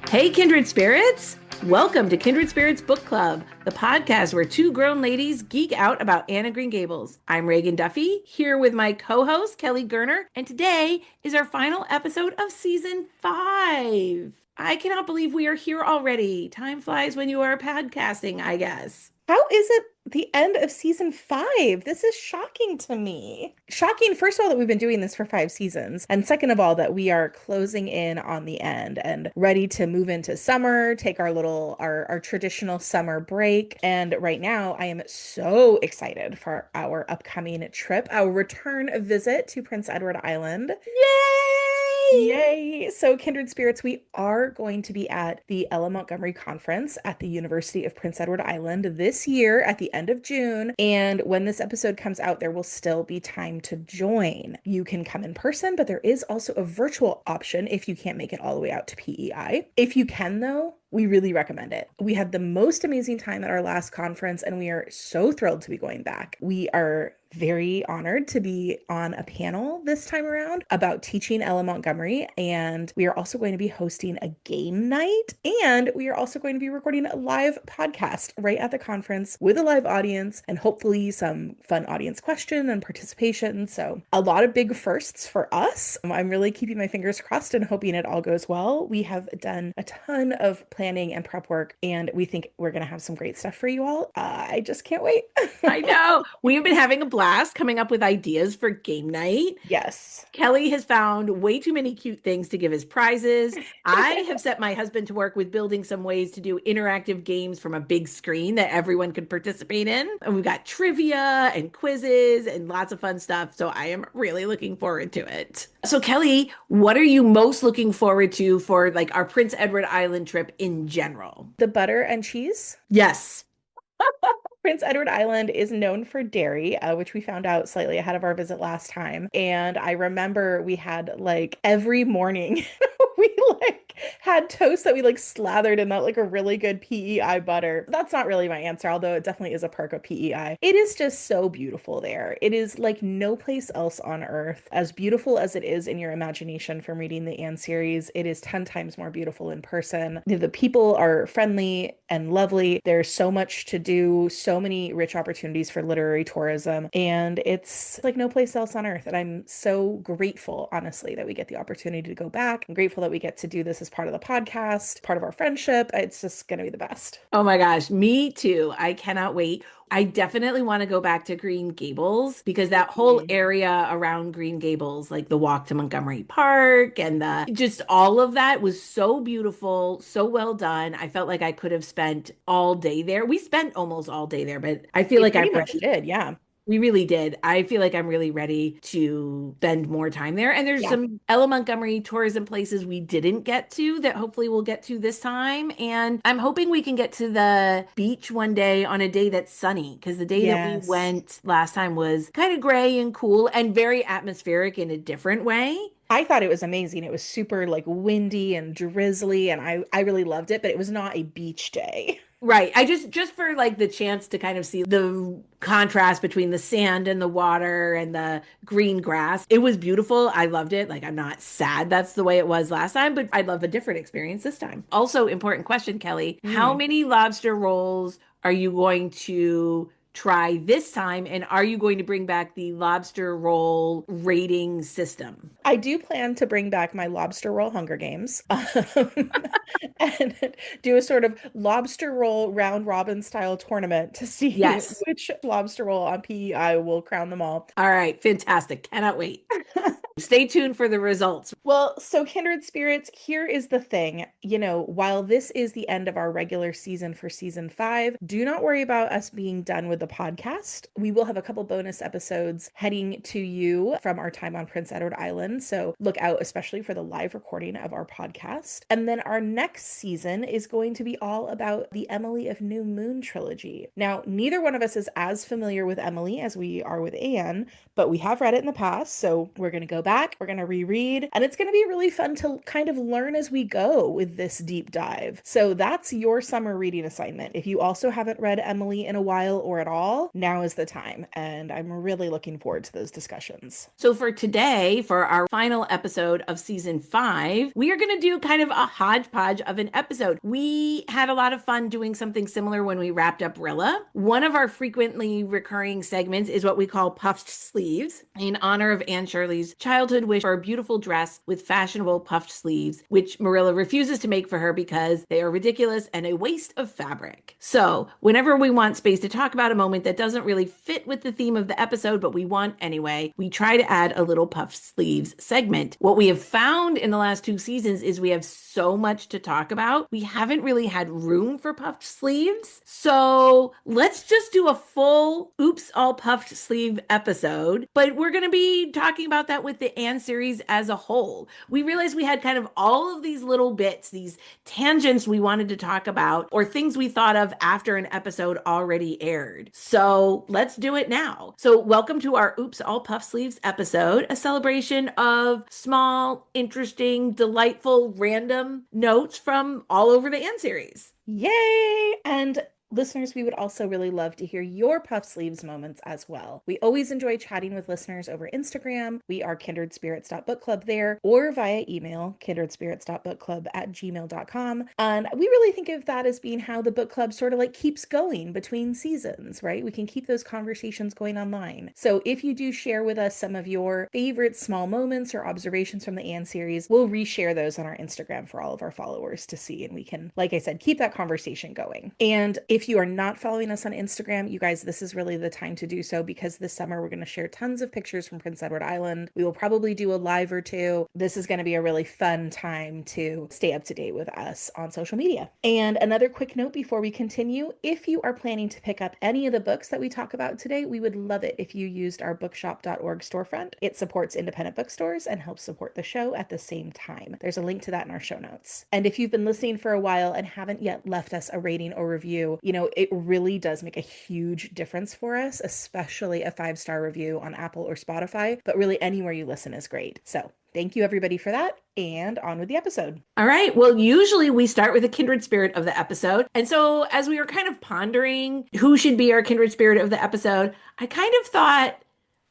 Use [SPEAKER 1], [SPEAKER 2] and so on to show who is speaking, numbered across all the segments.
[SPEAKER 1] Hey, Kindred Spirits! Welcome to Kindred Spirits Book Club, the podcast where two grown ladies geek out about Anne of Green Gables. I'm Reagan Duffy, here with my co-host, Kelly Gerner, and today is our final episode of Season 5. I cannot believe we are here already. Time flies when you are podcasting, I guess.
[SPEAKER 2] How is it the end of season 5? This is shocking to me. Shocking, first of all, that we've been doing this for 5 seasons. And second of all, that we are closing in on the end and ready to move into summer, take our traditional summer break. And right now, I am so excited for our upcoming trip, our return visit to Prince Edward Island.
[SPEAKER 1] Yay!
[SPEAKER 2] Yay! So, Kindred Spirits, we are going to be at the Ella Montgomery Conference at the University of Prince Edward Island this year at the end of June. And when this episode comes out, there will still be time to join. You can come in person, but there is also a virtual option if you can't make it all the way out to PEI. If you can, though, we really recommend it. We had the most amazing time at our last conference, and we are so thrilled to be going back. We are very honored to be on a panel this time around about teaching Ella Montgomery, and we are also going to be hosting a game night, and we are also going to be recording a live podcast right at the conference with a live audience and hopefully some fun audience question and participation. So a lot of big firsts for us. I'm really keeping my fingers crossed and hoping it all goes well. We have done a ton of planning and prep work, and we think we're going to have some great stuff for you all. I just can't wait.
[SPEAKER 1] I know. We've been having a blast coming up with ideas for game night.
[SPEAKER 2] Yes.
[SPEAKER 1] Kelly has found way too many cute things to give as prizes. I have set my husband to work with building some ways to do interactive games from a big screen that everyone could participate in. And we've got trivia and quizzes and lots of fun stuff. So I am really looking forward to it. So Kelly, what are you most looking forward to for like our Prince Edward Island trip in general?
[SPEAKER 2] The butter and cheese.
[SPEAKER 1] Yes.
[SPEAKER 2] Prince Edward Island is known for dairy, which we found out slightly ahead of our visit last time. And I remember we had like every morning we like had toast that we like slathered in that like a really good PEI butter. That's not really my answer, although it definitely is a perk of PEI. It is just so beautiful there. It is like no place else on earth. As beautiful as it is in your imagination from reading the Anne series, it is 10 times more beautiful in person. The people are friendly and lovely. There's so much to do, so many rich opportunities for literary tourism, and it's like no place else on earth. And I'm so grateful, honestly, that we get the opportunity to go back. I'm grateful that we get to do this as part of the podcast, part of our friendship. It's just going to be the best.
[SPEAKER 1] Oh my gosh, me too. I cannot wait. I definitely want to go back to Green Gables because that whole area around Green Gables, like the walk to Montgomery Park and the just all of that was so beautiful, so well done. I felt like I could have spent all day there. We spent almost all day there, but I feel
[SPEAKER 2] We
[SPEAKER 1] like I'm
[SPEAKER 2] pretty much
[SPEAKER 1] ready.
[SPEAKER 2] did, yeah.
[SPEAKER 1] We really did. I feel like I'm really ready to spend more time there. And there's
[SPEAKER 2] Yeah.
[SPEAKER 1] some Ella Montgomery tourism places we didn't get to that hopefully we'll get to this time. And I'm hoping we can get to the beach one day on a day that's sunny because the day that we
[SPEAKER 2] Yes.
[SPEAKER 1] went last time was kind of gray and cool and very atmospheric in a different way.
[SPEAKER 2] I thought it was amazing. It was super like windy and drizzly, and I really loved it, but it was not a beach day.
[SPEAKER 1] Right. I just for like the chance to kind of see the contrast between the sand and the water and the green grass. It was beautiful. I loved it. Like I'm not sad that's the way it was last time, but I'd love a different experience this time. Also, important question, Kelly. How
[SPEAKER 2] Hmm.
[SPEAKER 1] many lobster rolls are you going to try this time? And are you going to bring back the lobster roll rating system?
[SPEAKER 2] I do plan to bring back my lobster roll Hunger Games and do a sort of lobster roll round robin style tournament to see
[SPEAKER 1] Yes.
[SPEAKER 2] which lobster roll on PEI will crown them all.
[SPEAKER 1] All right. Fantastic. Cannot wait. Stay tuned for the results.
[SPEAKER 2] Well, so Kindred Spirits, here is the thing. While this is the end of our regular season for season 5, do not worry about us being done with the podcast. We will have a couple bonus episodes heading to you from our time on Prince Edward Island. So look out, especially for the live recording of our podcast. And then our next season is going to be all about the Emily of New Moon trilogy. Now, neither one of us is as familiar with Emily as we are with Anne, but we have read it in the past. So we're going to go back, we're going to reread, and it's going to be really fun to kind of learn as we go with this deep dive. So that's your summer reading assignment. If you also haven't read Emily in a while or at all, now is the time. And I'm really looking forward to those discussions.
[SPEAKER 1] So for today, for our final episode of season 5, we are going to do kind of a hodgepodge of an episode. We had a lot of fun doing something similar when we wrapped up Rilla. One of our frequently recurring segments is what we call puffed sleeves, in honor of Anne Shirley's childhood wish for a beautiful dress with fashionable puffed sleeves, which Marilla refuses to make for her because they are ridiculous and a waste of fabric. So whenever we want space to talk about a moment that doesn't really fit with the theme of the episode, but we want anyway, we try to add a little puffed sleeves segment. What we have found in the last 2 seasons is we have so much to talk about. We haven't really had room for puffed sleeves. So let's just do a full Oops All Puffed Sleeve episode. But we're going to be talking about that with the Anne series as a whole. We realized we had kind of all of these little bits, these tangents we wanted to talk about, or things we thought of after an episode already aired. So let's do it now. So welcome to our Oops All Puffed Sleeves episode, a celebration of small, interesting, delightful, random notes from all over the Anne series.
[SPEAKER 2] Yay! And listeners, we would also really love to hear your puff sleeves moments as well. We always enjoy chatting with listeners over Instagram. We are kindredspirits.bookclub there, or via email, kindredspirits.bookclub@gmail.com. And we really think of that as being how the book club sort of like keeps going between seasons, right? We can keep those conversations going online. So if you do share with us some of your favorite small moments or observations from the Anne series, we'll reshare those on our Instagram for all of our followers to see. And we can, like I said, keep that conversation going. And if you are not following us on Instagram, you guys, this is really the time to do so, because this summer we're going to share tons of pictures from Prince Edward Island. We will probably do a live or two. This is going to be a really fun time to stay up to date with us on social media. And another quick note before we continue, if you are planning to pick up any of the books that we talk about today, we would love it if you used our bookshop.org storefront. It supports independent bookstores and helps support the show at the same time. There's a link to that in our show notes. And if you've been listening for a while and haven't yet left us a rating or review, it really does make a huge difference for us, especially a 5-star review on Apple or Spotify, but really anywhere you listen is great. So thank you everybody for that, and on with the episode.
[SPEAKER 1] All right. Well, usually we start with a kindred spirit of the episode. And so as we were kind of pondering who should be our kindred spirit of the episode, I kind of thought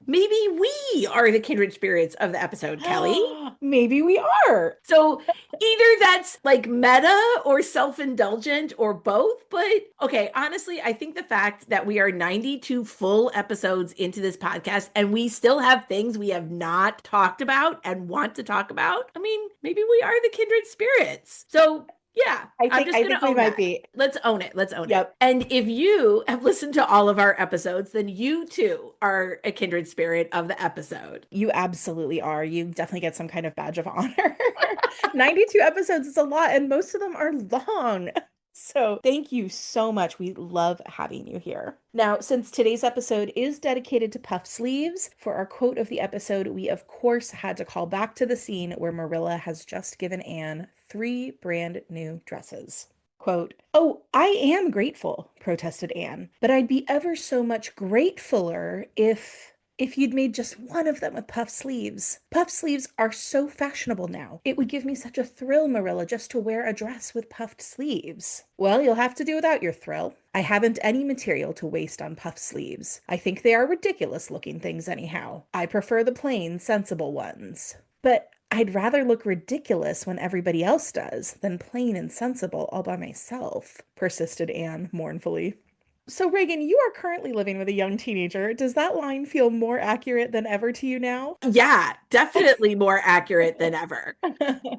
[SPEAKER 1] maybe we are the kindred spirits of the episode, Kelly.
[SPEAKER 2] Maybe we are.
[SPEAKER 1] So either that's like meta or self-indulgent or both. But okay, honestly, I think the fact that we are 92 full episodes into this podcast and we still have things we have not talked about and want to talk about, I mean, maybe we are the kindred spirits. So yeah,
[SPEAKER 2] I think we might be.
[SPEAKER 1] Let's own it. Let's own it. And if you have listened to all of our episodes, then you too are a kindred spirit of the episode.
[SPEAKER 2] You absolutely are. You definitely get some kind of badge of honor. 92 episodes is a lot, and most of them are long. So thank you so much. We love having you here. Now, since today's episode is dedicated to puff sleeves, for our quote of the episode, we of course had to call back to the scene where Marilla has just given Anne 3 brand new dresses. Quote, "Oh, I am grateful," protested Anne, "but I'd be ever so much gratefuler if you'd made just one of them with puff sleeves. Puff sleeves are so fashionable now. It would give me such a thrill, Marilla, just to wear a dress with puffed sleeves." "Well, you'll have to do without your thrill. I haven't any material to waste on puff sleeves. I think they are ridiculous looking things anyhow. I prefer the plain, sensible ones." "But I'd rather look ridiculous when everybody else does than plain and sensible all by myself," persisted Anne mournfully. So Reagan, you are currently living with a young teenager. Does that line feel more accurate than ever to you now?
[SPEAKER 1] Yeah, definitely more accurate than ever.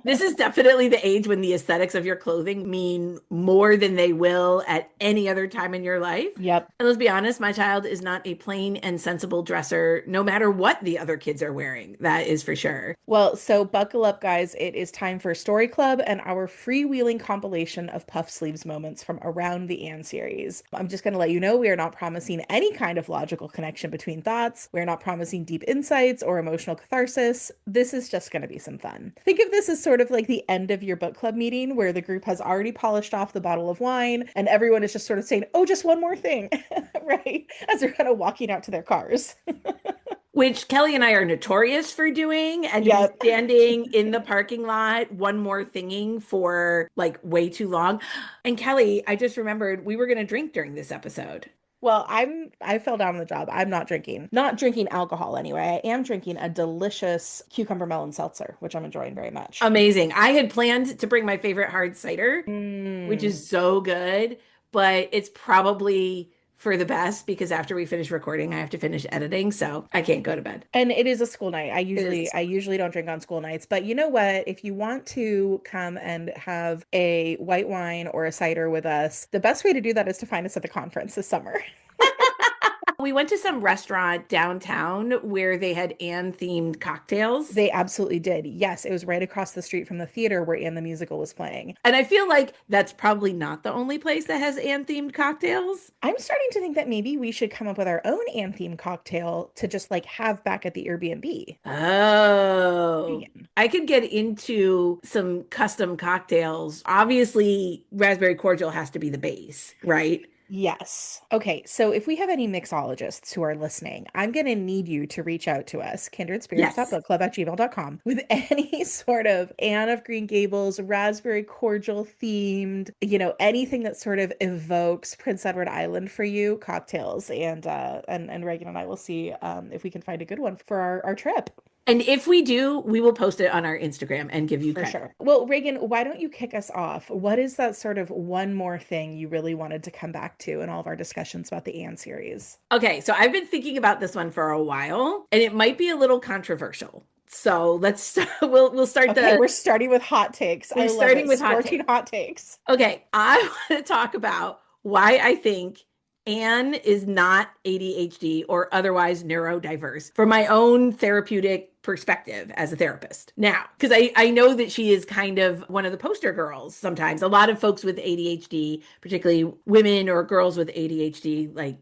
[SPEAKER 1] This is definitely the age when the aesthetics of your clothing mean more than they will at any other time in your life.
[SPEAKER 2] Yep.
[SPEAKER 1] And let's be honest, my child is not a plain and sensible dresser, no matter what the other kids are wearing. That is for sure.
[SPEAKER 2] Well, so buckle up, guys. It is time for Story Club and our freewheeling compilation of puff sleeves moments from around the Anne series. I'm just going to let you know we are not promising any kind of logical connection between thoughts. We're not promising deep insights or emotional catharsis. This is just going to be some fun. Think of this as sort of like the end of your book club meeting where the group has already polished off the bottle of wine and everyone is just sort of saying, "Oh, just one more thing," right? As they're kind of walking out to their cars.
[SPEAKER 1] which Kelly and I are notorious for doing, and to be
[SPEAKER 2] Yep.
[SPEAKER 1] standing in the parking lot, one more thinging for like way too long. And Kelly, I just remembered we were going to drink during this episode.
[SPEAKER 2] Well, I fell down on the job. I'm not drinking. Not drinking alcohol anyway. I am drinking a delicious cucumber melon seltzer, which I'm enjoying very much.
[SPEAKER 1] Amazing. I had planned to bring my favorite hard cider, which
[SPEAKER 2] Mm.
[SPEAKER 1] is so good, but it's probably for the best because after we finish recording, I have to finish editing, so I can't go to bed.
[SPEAKER 2] And it is a school night. I
[SPEAKER 1] It
[SPEAKER 2] usually
[SPEAKER 1] is.
[SPEAKER 2] I usually don't drink on school nights, but you know what? If you want to come and have a white wine or a cider with us, the best way to do that is to find us at the conference this summer.
[SPEAKER 1] We went to some restaurant downtown where they had Anne themed cocktails.
[SPEAKER 2] They absolutely did. Yes, it was right across the street from the theater where Anne the Musical was playing.
[SPEAKER 1] And I feel like that's probably not the only place that has Anne themed cocktails.
[SPEAKER 2] I'm starting to think that maybe we should come up with our own Anne theme cocktail to just like have back at the Airbnb.
[SPEAKER 1] Oh,
[SPEAKER 2] Vegan.
[SPEAKER 1] I could get into some custom cocktails. Obviously, raspberry cordial has to be the base, right?
[SPEAKER 2] Yes. Okay, so if we have any mixologists who are listening, I'm going to need you to reach out to us,
[SPEAKER 1] Yes.
[SPEAKER 2] kindredspirits.bookclub@gmail.com, with any sort of Anne of Green Gables, raspberry cordial themed, anything that sort of evokes Prince Edward Island for you, cocktails. And Reagan and I will see if we can find a good one for our trip.
[SPEAKER 1] And if we do, we will post it on our Instagram and give you
[SPEAKER 2] For
[SPEAKER 1] credit.
[SPEAKER 2] sure. Well, Reagan, why don't you kick us off? What is that sort of one more thing you really wanted to come back to in all of our discussions about the Anne series?
[SPEAKER 1] Okay, so I've been thinking about this one for a while, and it might be a little controversial. So let's we'll start
[SPEAKER 2] Okay,
[SPEAKER 1] the
[SPEAKER 2] we're starting with hot takes. I
[SPEAKER 1] we're
[SPEAKER 2] love
[SPEAKER 1] starting
[SPEAKER 2] it.
[SPEAKER 1] with hot
[SPEAKER 2] Scorching
[SPEAKER 1] take.
[SPEAKER 2] hot takes.
[SPEAKER 1] Okay, I want to talk about why I think Anne is not ADHD or otherwise neurodiverse from my own therapeutic perspective as a therapist. Now, because I know that she is kind of one of the poster girls sometimes. A lot of folks with ADHD, particularly women or girls with ADHD, like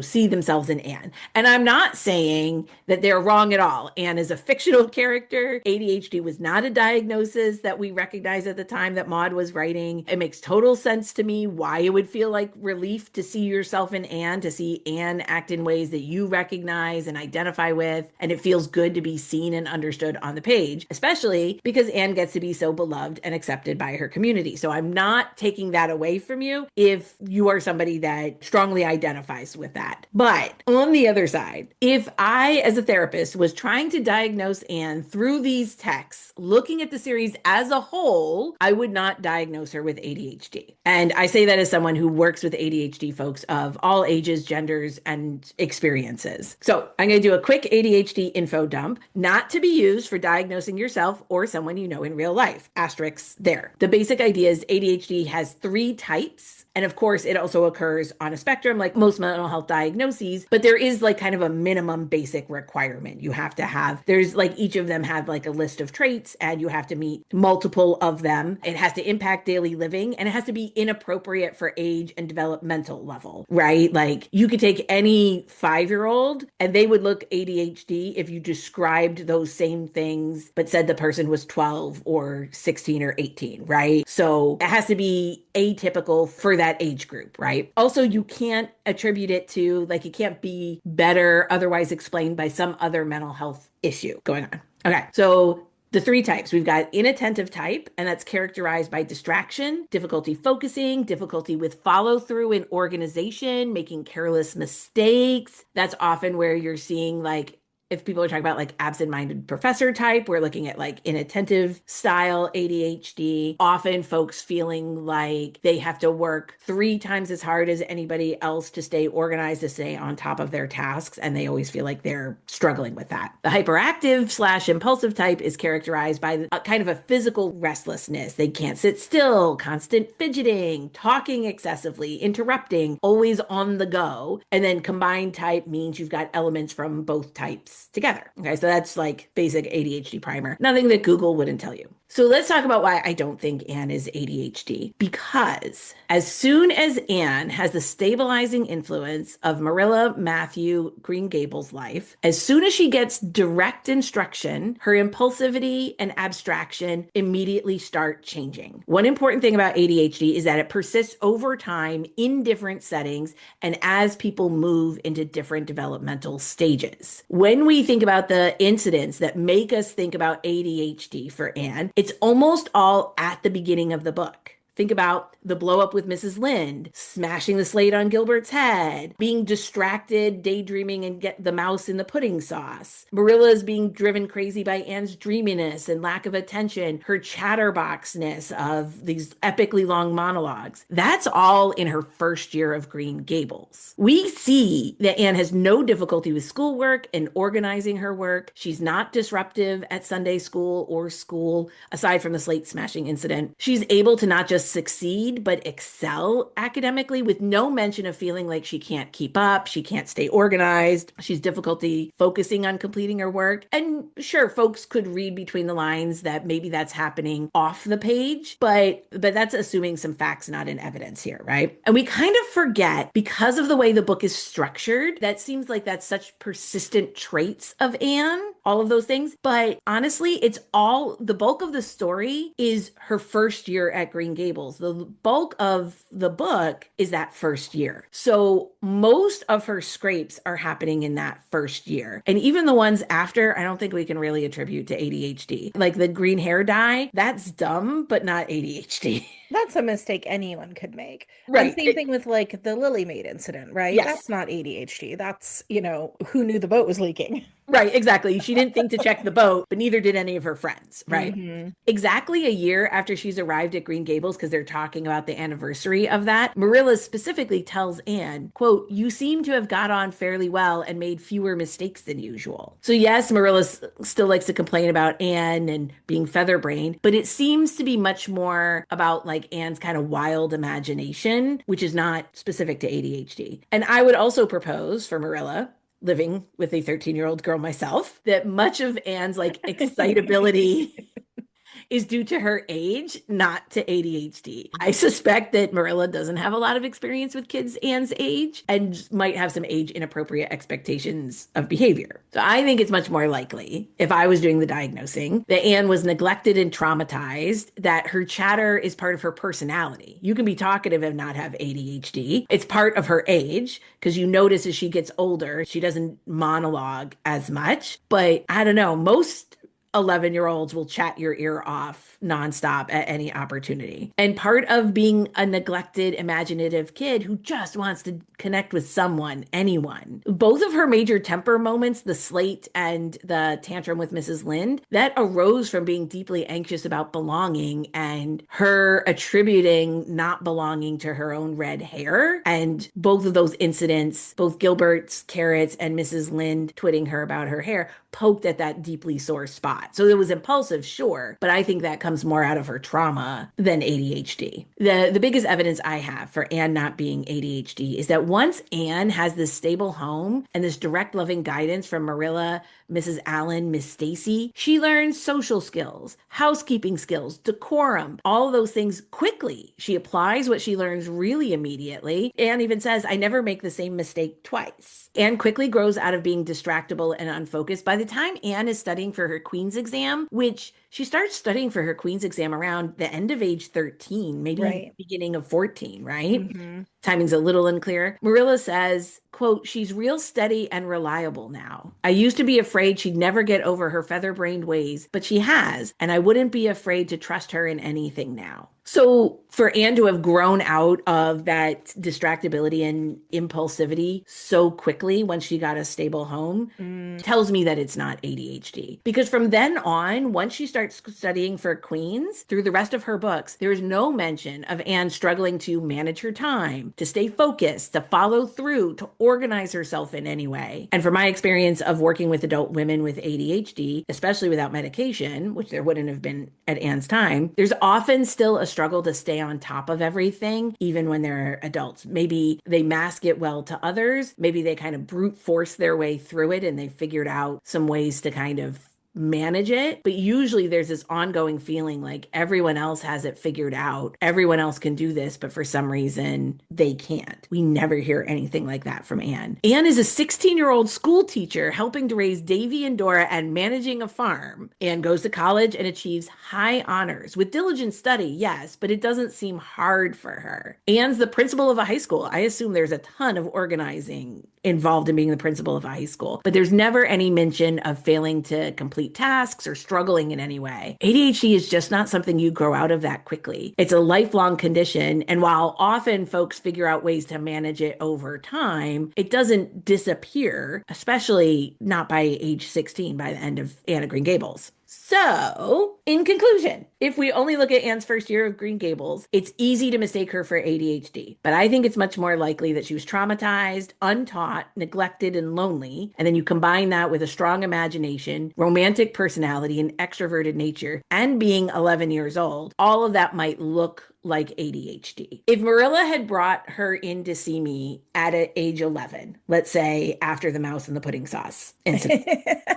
[SPEAKER 1] see themselves in Anne. And I'm not saying that they're wrong at all. Anne is a fictional character. ADHD was not a diagnosis that we recognized at the time that Maud was writing. It makes total sense to me why it would feel like relief to see yourself in Anne, to see Anne act in ways that you recognize and identify with. And it feels good to be seen and understood on the page, especially because Anne gets to be so beloved and accepted by her community. So I'm not taking that away from you if you are somebody that strongly identifies with that. But on the other side, if I, as a therapist, was trying to diagnose Anne through these texts, looking at the series as a whole, I would not diagnose her with ADHD. And I say that as someone who works with ADHD folks of all ages, genders, and experiences. So I'm going to do a quick ADHD info dump, not to be used for diagnosing yourself or someone you know in real life. Asterisks there. The basic idea is ADHD has 3 types. And of course, it also occurs on a spectrum like most mental health diagnoses, but there is like kind of a minimum basic requirement. You have to have, there's like each of them have like a list of traits and you have to meet multiple of them. It has to impact daily living and it has to be inappropriate for age and developmental level, right? Like you could take any 5-year-old and they would look ADHD if you described those same things, but said the person was 12 or 16 or 18, right? So it has to be atypical for that age group, right? Also, you can't attribute it to, like, it can't be better otherwise explained by some other mental health issue going on. Okay, so the 3 types, we've got inattentive type, and that's characterized by distraction, difficulty focusing, difficulty with follow through in organization, making careless mistakes. That's often where you're seeing like if people are talking about like absent-minded professor type, we're looking at like inattentive style ADHD. Often folks feeling like they have to work 3 times as hard as anybody else to stay organized, to stay on top of their tasks. And they always feel like they're struggling with that. The hyperactive/impulsive type is characterized by a kind of a physical restlessness. They can't sit still, constant fidgeting, talking excessively, interrupting, always on the go. And then combined type means you've got elements from both types together. Okay, so that's like basic ADHD primer. Nothing that Google wouldn't tell you. So let's talk about why I don't think Anne is ADHD. Because as soon as Anne has the stabilizing influence of Marilla Matthew Green Gables' life, as soon as she gets direct instruction, her impulsivity and abstraction immediately start changing. One important thing about ADHD is that it persists over time in different settings and as people move into different developmental stages. When when we think about the incidents that make us think about ADHD for Anne, it's almost all at the beginning of the book. Think about the blow up with Mrs. Lynde, smashing the slate on Gilbert's head, being distracted, daydreaming, and get the mouse in the pudding sauce. Marilla's being driven crazy by Anne's dreaminess and lack of attention, her chatterboxness of these epically long monologues. That's all in her first year of Green Gables. We see that Anne has no difficulty with schoolwork and organizing her work. She's not disruptive at Sunday school or school, aside from the slate smashing incident. She's able to not just succeed, but excel academically with no mention of feeling like she can't keep up, she can't stay organized, she's difficulty focusing on completing her work. And sure, folks could read between the lines that maybe that's happening off the page, but that's assuming some facts, not in evidence here, right? And we kind of forget, because of the way the book is structured, that seems like that's such persistent traits of Anne, all of those things. But honestly, it's all, the bulk of the story is her first year at Green Gables. The bulk of the book is that first year. So most of her scrapes are happening in that first year. And even the ones after, I don't think we can really attribute to ADHD. Like the green hair dye, that's dumb, but not ADHD.
[SPEAKER 2] That's a mistake anyone could make.
[SPEAKER 1] Right.
[SPEAKER 2] And same thing with like the Lily Maid incident, right?
[SPEAKER 1] Yes.
[SPEAKER 2] That's not ADHD. That's, who knew the boat was leaking.
[SPEAKER 1] Right, exactly. She didn't think to check the boat, but neither did any of her friends, right?
[SPEAKER 2] Mm-hmm.
[SPEAKER 1] Exactly a year after she's arrived at Green Gables, because they're talking about the anniversary of that, Marilla specifically tells Anne, quote, "You seem to have got on fairly well and made fewer mistakes than usual." So yes, Marilla still likes to complain about Anne and being featherbrained, but it seems to be much more about like Anne's kind of wild imagination, which is not specific to ADHD. And I would also propose for Marilla, living with a 13-year-old girl myself, that much of Anne's like excitability is due to her age, not to ADHD. I suspect that Marilla doesn't have a lot of experience with kids Anne's age and might have some age inappropriate expectations of behavior. So I think it's much more likely, if I was doing the diagnosing, that Anne was neglected and traumatized, that her chatter is part of her personality. You can be talkative and not have ADHD. It's part of her age, because you notice as she gets older, she doesn't monologue as much. But I don't know, most 11-year-olds will chat your ear off nonstop at any opportunity. And part of being a neglected, imaginative kid who just wants to connect with someone, anyone. Both of her major temper moments, the slate and the tantrum with Mrs. Lynde, that arose from being deeply anxious about belonging and her attributing not belonging to her own red hair. And both of those incidents, both Gilbert's carrots and Mrs. Lynde twitting her about her hair, poked at that deeply sore spot. So it was impulsive, sure, but I think that comes more out of her trauma than ADHD. The biggest evidence I have for Anne not being ADHD is that once Anne has this stable home and this direct loving guidance from Marilla, Mrs. Allen, Miss Stacy, she learns social skills, housekeeping skills, decorum, all of those things quickly. She applies what she learns really immediately. Anne even says, "I never make the same mistake twice." Anne quickly grows out of being distractible and unfocused. By the time Anne is studying for her Queen's exam, which she starts studying for her Queen's exam around the end of age 13, maybe
[SPEAKER 2] Right.
[SPEAKER 1] beginning of 14, right?
[SPEAKER 2] Mm-hmm.
[SPEAKER 1] Timing's a little unclear. Marilla says, quote, "She's real steady and reliable now. I used to be afraid she'd never get over her feather-brained ways, but she has, and I wouldn't be afraid to trust her in anything now." So for Anne to have grown out of that distractibility and impulsivity so quickly once she got a stable home tells me that it's not ADHD. Because from then on, once she starts studying for Queens, through the rest of her books, there is no mention of Anne struggling to manage her time, to stay focused, to follow through, to organize herself in any way. And from my experience of working with adult women with ADHD, especially without medication, which there wouldn't have been at Anne's time, there's often still a struggle to stay on top of everything, even when they're adults. Maybe they mask it well to others. Maybe they kind of brute force their way through it and they figured out some ways to kind of manage it. But usually there's this ongoing feeling like everyone else has it figured out. Everyone else can do this, but for some reason they can't. We never hear anything like that from Anne. Anne is a 16-year-old school teacher helping to raise Davy and Dora and managing a farm. Anne goes to college and achieves high honors with diligent study, yes, but it doesn't seem hard for her. Anne's the principal of a high school. I assume there's a ton of organizing involved in being the principal of a high school. But there's never any mention of failing to complete tasks or struggling in any way. ADHD is just not something you grow out of that quickly. It's a lifelong condition. And while often folks figure out ways to manage it over time, it doesn't disappear, especially not by age 16, by the end of Anne of Green Gables. So, in conclusion, if we only look at Anne's first year of Green Gables, it's easy to mistake her for ADHD. But I think it's much more likely that she was traumatized, untaught, neglected, and lonely. And then you combine that with a strong imagination, romantic personality, and extroverted nature, and being 11 years old. All of that might look like ADHD. If Marilla had brought her in to see me at age 11, let's say after the mouse and the pudding sauce incident,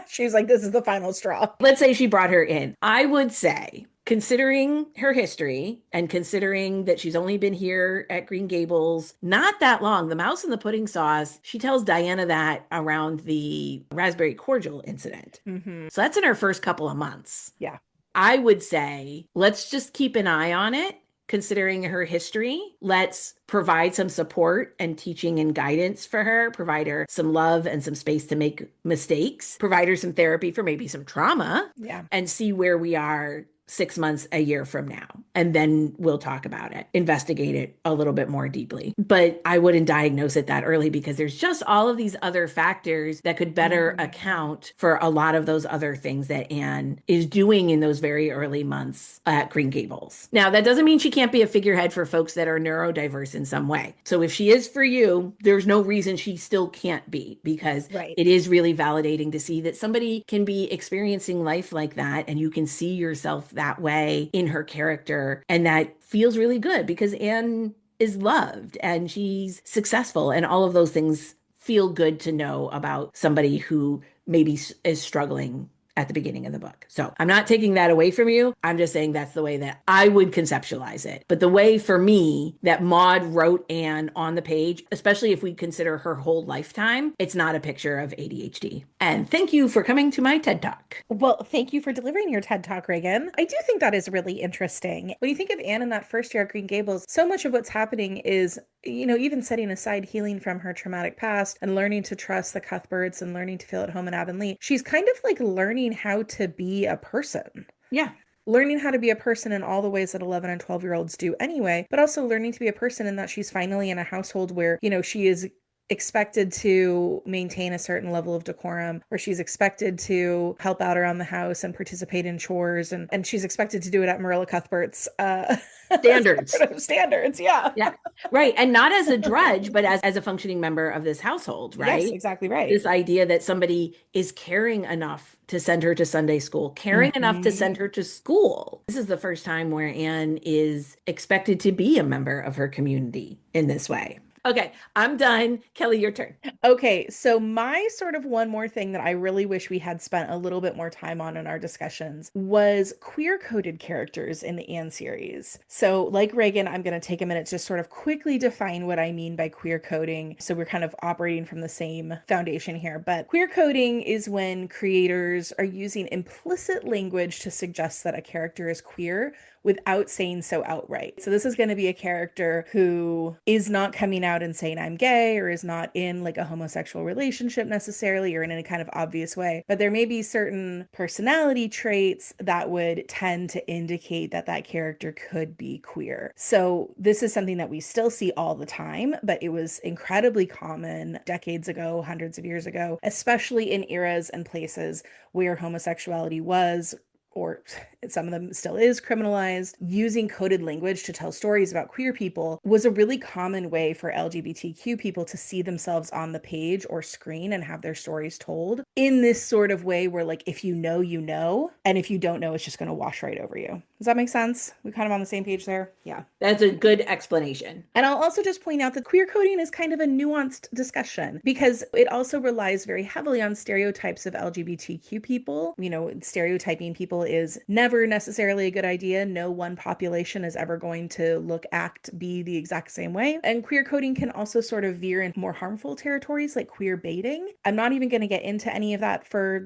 [SPEAKER 2] she was like, this is the final straw.
[SPEAKER 1] let's say she brought her in, I would say, considering her history and considering that she's only been here at Green Gables not that long, the mouse and the pudding sauce, she tells Diana that around the raspberry cordial incident.
[SPEAKER 2] Mm-hmm.
[SPEAKER 1] So that's in her first couple of months.
[SPEAKER 2] Yeah.
[SPEAKER 1] I would say, let's just keep an eye on it. Considering her history, let's provide some support and teaching and guidance for her, provide her some love and some space to make mistakes, provide her some therapy for maybe some trauma, and see where we are 6 months, a year from now. And then we'll talk about it, investigate it a little bit more deeply. But I wouldn't diagnose it that early because there's just all of these other factors that could better account for a lot of those other things that Anne is doing in those very early months at Green Gables. Now, that doesn't mean she can't be a figurehead for folks that are neurodiverse in some way. So if she is for you, there's no reason she still can't be, because it is really validating to see that somebody can be experiencing life like that and you can see yourself that way in her character. And that feels really good because Anne is loved and she's successful, and all of those things feel good to know about somebody who maybe is struggling at the beginning of the book. So I'm not taking that away from you. I'm just saying that's the way that I would conceptualize it. But the way for me that Maud wrote Anne on the page, especially if we consider her whole lifetime, it's not a picture of ADHD. And thank you for coming to my TED Talk.
[SPEAKER 2] Well, thank you for delivering your TED Talk, Reagan. I do think that is really interesting. When you think of Anne in that first year at Green Gables, so much of what's happening is, even setting aside healing from her traumatic past and learning to trust the Cuthberts and learning to feel at home in Avonlea, she's kind of like learning how to be a person.
[SPEAKER 1] Yeah.
[SPEAKER 2] Learning how to be a person in all the ways that 11 and 12-year-olds do anyway, but also learning to be a person in that she's finally in a household where, she is expected to maintain a certain level of decorum, where she's expected to help out around the house and participate in chores, and she's expected to do it at Marilla Cuthbert's standards.
[SPEAKER 1] Yeah. Right. And not as a drudge, but as a functioning member of this household, right?
[SPEAKER 2] Yes, exactly right.
[SPEAKER 1] This idea that somebody is caring enough to send her to Sunday school, caring enough to send her to school. This is the first time where Anne is expected to be a member of her community in this way. Okay, I'm done. Kelly, your turn.
[SPEAKER 2] Okay, so my sort of one more thing that I really wish we had spent a little bit more time on in our discussions was queer-coded characters in the Anne series. So like Reagan, I'm going to take a minute to just sort of quickly define what I mean by queer coding. So we're kind of operating from the same foundation here. But queer coding is when creators are using implicit language to suggest that a character is queer without saying so outright. So this is going to be a character who is not coming out and saying I'm gay, or is not in like a homosexual relationship necessarily, or in any kind of obvious way, but there may be certain personality traits that would tend to indicate that that character could be queer. So this is something that we still see all the time, but it was incredibly common decades ago, hundreds of years ago, especially in eras and places where homosexuality was, or some of them still is, criminalized. Using coded language to tell stories about queer people was a really common way for LGBTQ people to see themselves on the page or screen and have their stories told in this sort of way where, like, if you know, you know, and if you don't know, it's just going to wash right over you. Does that make sense? We kind of on the same page there? Yeah.
[SPEAKER 1] That's a good explanation.
[SPEAKER 2] And I'll also just point out that queer coding is kind of a nuanced discussion because it also relies very heavily on stereotypes of LGBTQ people, stereotyping people is never necessarily a good idea. No one population is ever going to look, act, be the exact same way. And queer coding can also sort of veer in more harmful territories like queer baiting. I'm not even going to get into any of that for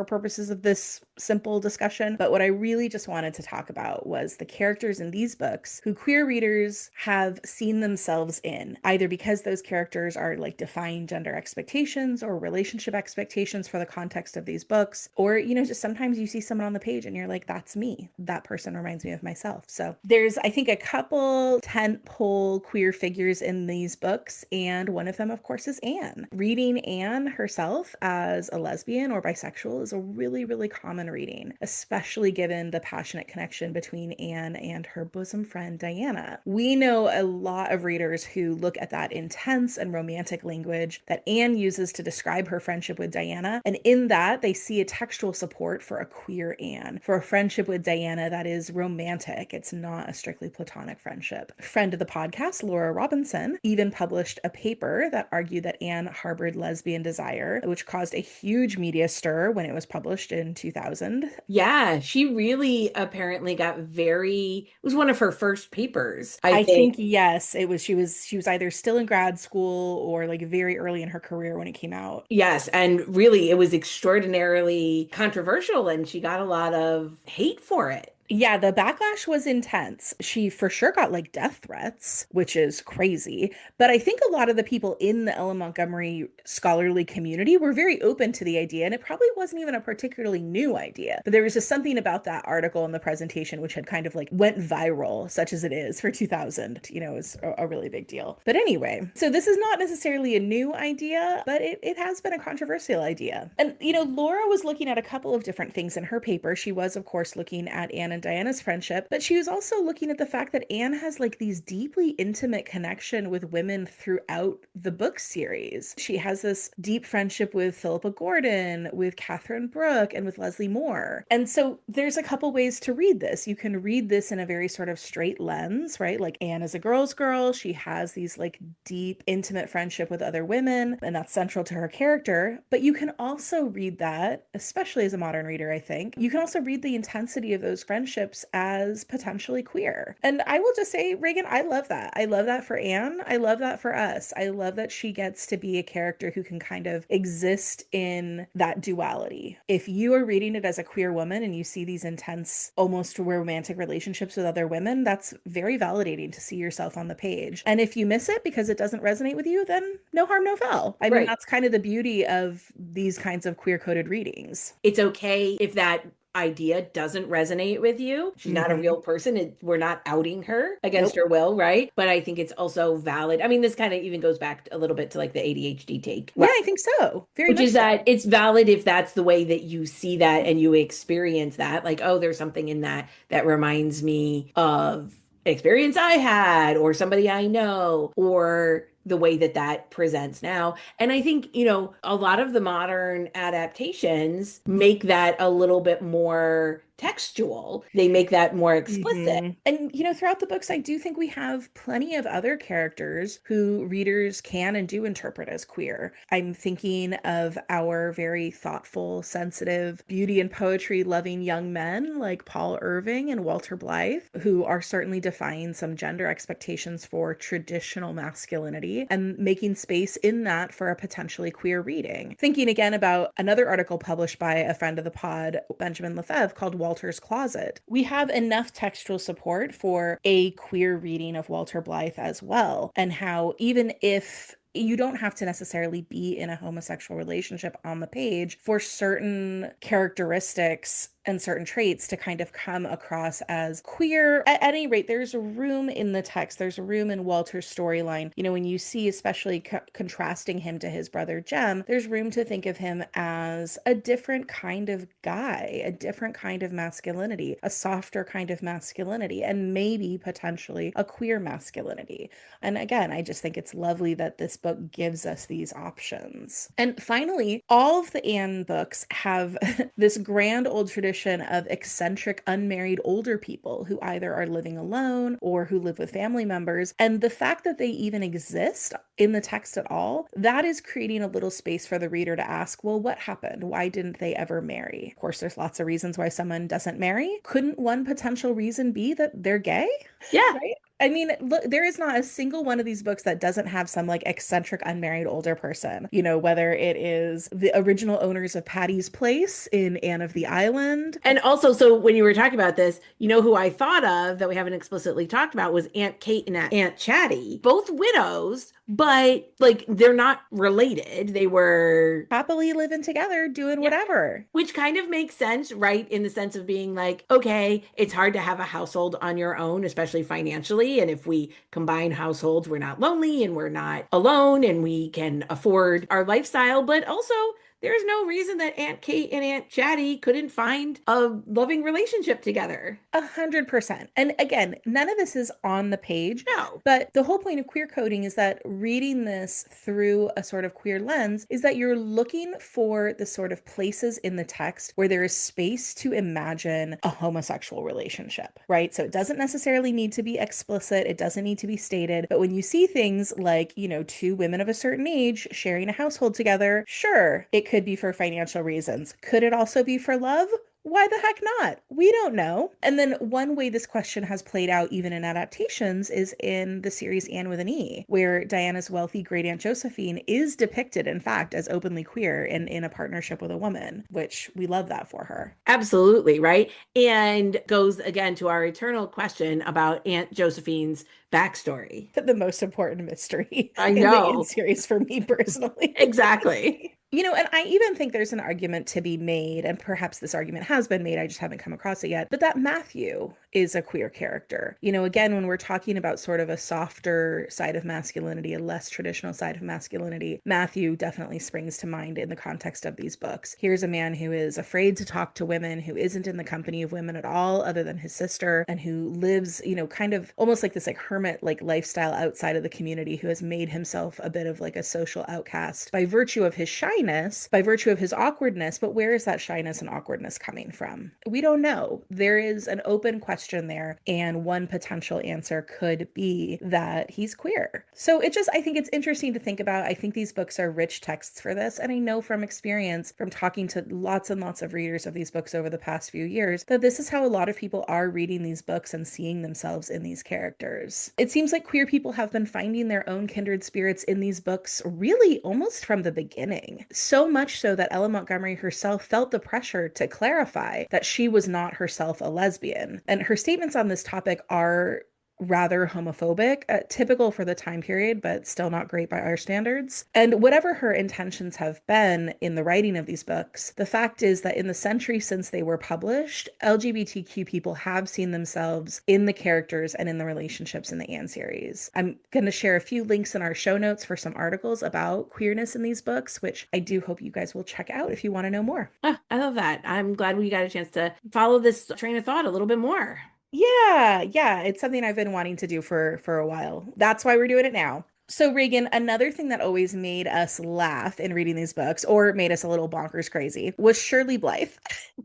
[SPEAKER 2] purposes of this simple discussion, but what I really just wanted to talk about was the characters in these books who queer readers have seen themselves in, either because those characters are like defying gender expectations or relationship expectations for the context of these books, or, you know, just sometimes you see someone on the page and you're like, that's me. That person reminds me of myself. So there's, I think, a couple tentpole queer figures in these books, and one of them, of course, is Anne. Reading Anne herself as a lesbian or bisexual is a really, really common reading, especially given the passionate connection between Anne and her bosom friend Diana. We know a lot of readers who look at that intense and romantic language that Anne uses to describe her friendship with Diana, and in that they see a textual support for a queer Anne, for a friendship with Diana that is romantic. It's not a strictly platonic friendship. Friend of the podcast, Laura Robinson, even published a paper that argued that Anne harbored lesbian desire, which caused a huge media stir when it was published in 2000.
[SPEAKER 1] Yeah, she really apparently got it was one of her first papers, I
[SPEAKER 2] I
[SPEAKER 1] think.
[SPEAKER 2] think yes, it was she was either still in grad school or like very early in her career when it came out.
[SPEAKER 1] Yes, and really it was extraordinarily controversial and she got a lot of hate for it.
[SPEAKER 2] Yeah, the backlash was intense. She for sure got like death threats, which is crazy. But I think a lot of the people in the Ellen Montgomery scholarly community were very open to the idea, and it probably wasn't even a particularly new idea. But there was just something about that article and the presentation which had kind of like went viral, such as it is for 2000. You know, it was a really big deal. But anyway, so this is not necessarily a new idea, but it has been a controversial idea. And, you know, Laura was looking at a couple of different things in her paper. She was, of course, looking at Anne and Diana's friendship, but she was also looking at the fact that Anne has like these deeply intimate connection with women throughout the book series. She has this deep friendship with Philippa Gordon, with Catherine Brooke, and with Leslie Moore. And so there's a couple ways to read this. You can read this in a very sort of straight lens, right? Like Anne is a girl's girl. She has these like deep, intimate friendship with other women, and that's central to her character. But you can also read that, especially as a modern reader, I think, you can also read the intensity of those friendships as potentially queer. And I will just say, Reagan, I love that. I love that for Anne. I love that for us. I love that she gets to be a character who can kind of exist in that duality. If you are reading it as a queer woman and you see these intense, almost romantic relationships with other women, that's very validating to see yourself on the page. And if you miss it because it doesn't resonate with you, then no harm, no foul. I mean,
[SPEAKER 1] Right.
[SPEAKER 2] that's kind of the beauty of these kinds of queer-coded readings.
[SPEAKER 1] It's okay if that idea doesn't resonate with you. She's not a real person. We're not outing her against
[SPEAKER 2] Nope.
[SPEAKER 1] her will, right? But I think it's also valid. I mean, this kind of even goes back a little bit to like the ADHD take,
[SPEAKER 2] Yeah,
[SPEAKER 1] right?
[SPEAKER 2] I think so. Very
[SPEAKER 1] Which
[SPEAKER 2] much
[SPEAKER 1] is
[SPEAKER 2] so.
[SPEAKER 1] that it's valid if that's the way that you see that and you experience that. Like, oh, there's something in that that reminds me of an experience I had or somebody I know or the way that that presents now. And I think, you know, a lot of the modern adaptations make that a little bit more textual. They make that more explicit.
[SPEAKER 2] And, you know, throughout the books, I do think we have plenty of other characters who readers can and do interpret as queer. I'm thinking of our very thoughtful, sensitive, beauty and poetry loving young men like Paul Irving and Walter Blythe, who are certainly defying some gender expectations for traditional masculinity and making space in that for a potentially queer reading. Thinking again about another article published by a friend of the pod, Benjamin Lefebvre, called Walter's Closet. We have enough textual support for a queer reading of Walter Blythe as well, and how even if you don't have to necessarily be in a homosexual relationship on the page for certain characteristics and certain traits to kind of come across as queer. At any rate, there's a room in the text, there's a room in Walter's storyline. You know, when you see, especially contrasting him to his brother Jem, there's room to think of him as a different kind of guy, a different kind of masculinity, a softer kind of masculinity, and maybe potentially a queer masculinity. And again, I just think it's lovely that this book gives us these options. And finally, all of the Anne books have this grand old tradition tradition of eccentric, unmarried older people who either are living alone or who live with family members. And the fact that they even exist in the text at all, that is creating a little space for the reader to ask, well, what happened? Why didn't they ever marry? Of course, there's lots of reasons why someone doesn't marry. Couldn't one potential reason be that they're gay?
[SPEAKER 1] Yeah.
[SPEAKER 2] Right? I mean, look, there is not a single one of these books that doesn't have some like eccentric unmarried older person. You know, whether it is the original owners of Patty's Place in Anne of the Island.
[SPEAKER 1] And also, so when you were talking about this, you know who I thought of that we haven't explicitly talked about was Aunt Kate and Aunt Chatty, both widows, but like they're not related. They were
[SPEAKER 2] Happily living together, doing whatever.
[SPEAKER 1] which kind of makes sense, right? In the sense of being like, okay, it's hard to have a household on your own, especially financially. And if we combine households, we're not lonely and we're not alone and we can afford our lifestyle. But also, there's no reason that Aunt Kate and Aunt Chatty couldn't find a loving relationship together.
[SPEAKER 2] 100%. And again, none of this is on the page.
[SPEAKER 1] No.
[SPEAKER 2] But the whole point of queer coding is that reading this through a sort of queer lens is that you're looking for the sort of places in the text where there is space to imagine a homosexual relationship, right? So it doesn't necessarily need to be explicit. It doesn't need to be stated. But when you see things like, you know, two women of a certain age sharing a household together, sure, it could be for financial reasons. Could it also be for love? Why the heck not? We don't know. And then one way this question has played out even in adaptations is in the series Anne with an E, where Diana's wealthy great aunt Josephine is depicted, in fact, as openly queer and in a partnership with a woman, which we love that for her.
[SPEAKER 1] Absolutely, right? And goes again to our eternal question about Aunt Josephine's backstory.
[SPEAKER 2] The most important mystery
[SPEAKER 1] I
[SPEAKER 2] in the Anne
[SPEAKER 1] know.
[SPEAKER 2] series for me personally.
[SPEAKER 1] Exactly.
[SPEAKER 2] You know, and I even think there's an argument to be made, and perhaps this argument has been made, I just haven't come across it yet, but that Matthew is a queer character. You know, again, when we're talking about sort of a softer side of masculinity, a less traditional side of masculinity, Matthew definitely springs to mind in the context of these books. Here's a man who is afraid to talk to women, who isn't in the company of women at all other than his sister, and who lives, you know, kind of almost like this like hermit like lifestyle outside of the community, who has made himself a bit of like a social outcast by virtue of his shyness, by virtue of his awkwardness. But where is that shyness and awkwardness coming from? We don't know. There is an open question there, and one potential answer could be that he's queer. So I think it's interesting to think about. I think these books are rich texts for this, and I know from experience, from talking to lots and lots of readers of these books over the past few years, that this is how a lot of people are reading these books and seeing themselves in these characters. It seems like queer people have been finding their own kindred spirits in these books really almost from the beginning. So much so that Ella Montgomery herself felt the pressure to clarify that she was not herself a lesbian. And her statements on this topic are rather homophobic, typical for the time period, but still not great by our standards. And whatever her intentions have been in the writing of these books, the fact is that in the century since they were published, LGBTQ people have seen themselves in the characters and in the relationships in the Anne series. I'm going to share a few links in our show notes for some articles about queerness in these books, which I do hope you guys will check out if you want to know more.
[SPEAKER 1] I love that. I'm glad we got a chance to follow this train of thought a little bit more.
[SPEAKER 2] Yeah, it's something I've been wanting to do for a while. That's why we're doing it now. So Reagan, another thing that always made us laugh in reading these books, or made us a little bonkers crazy, was Shirley Blythe.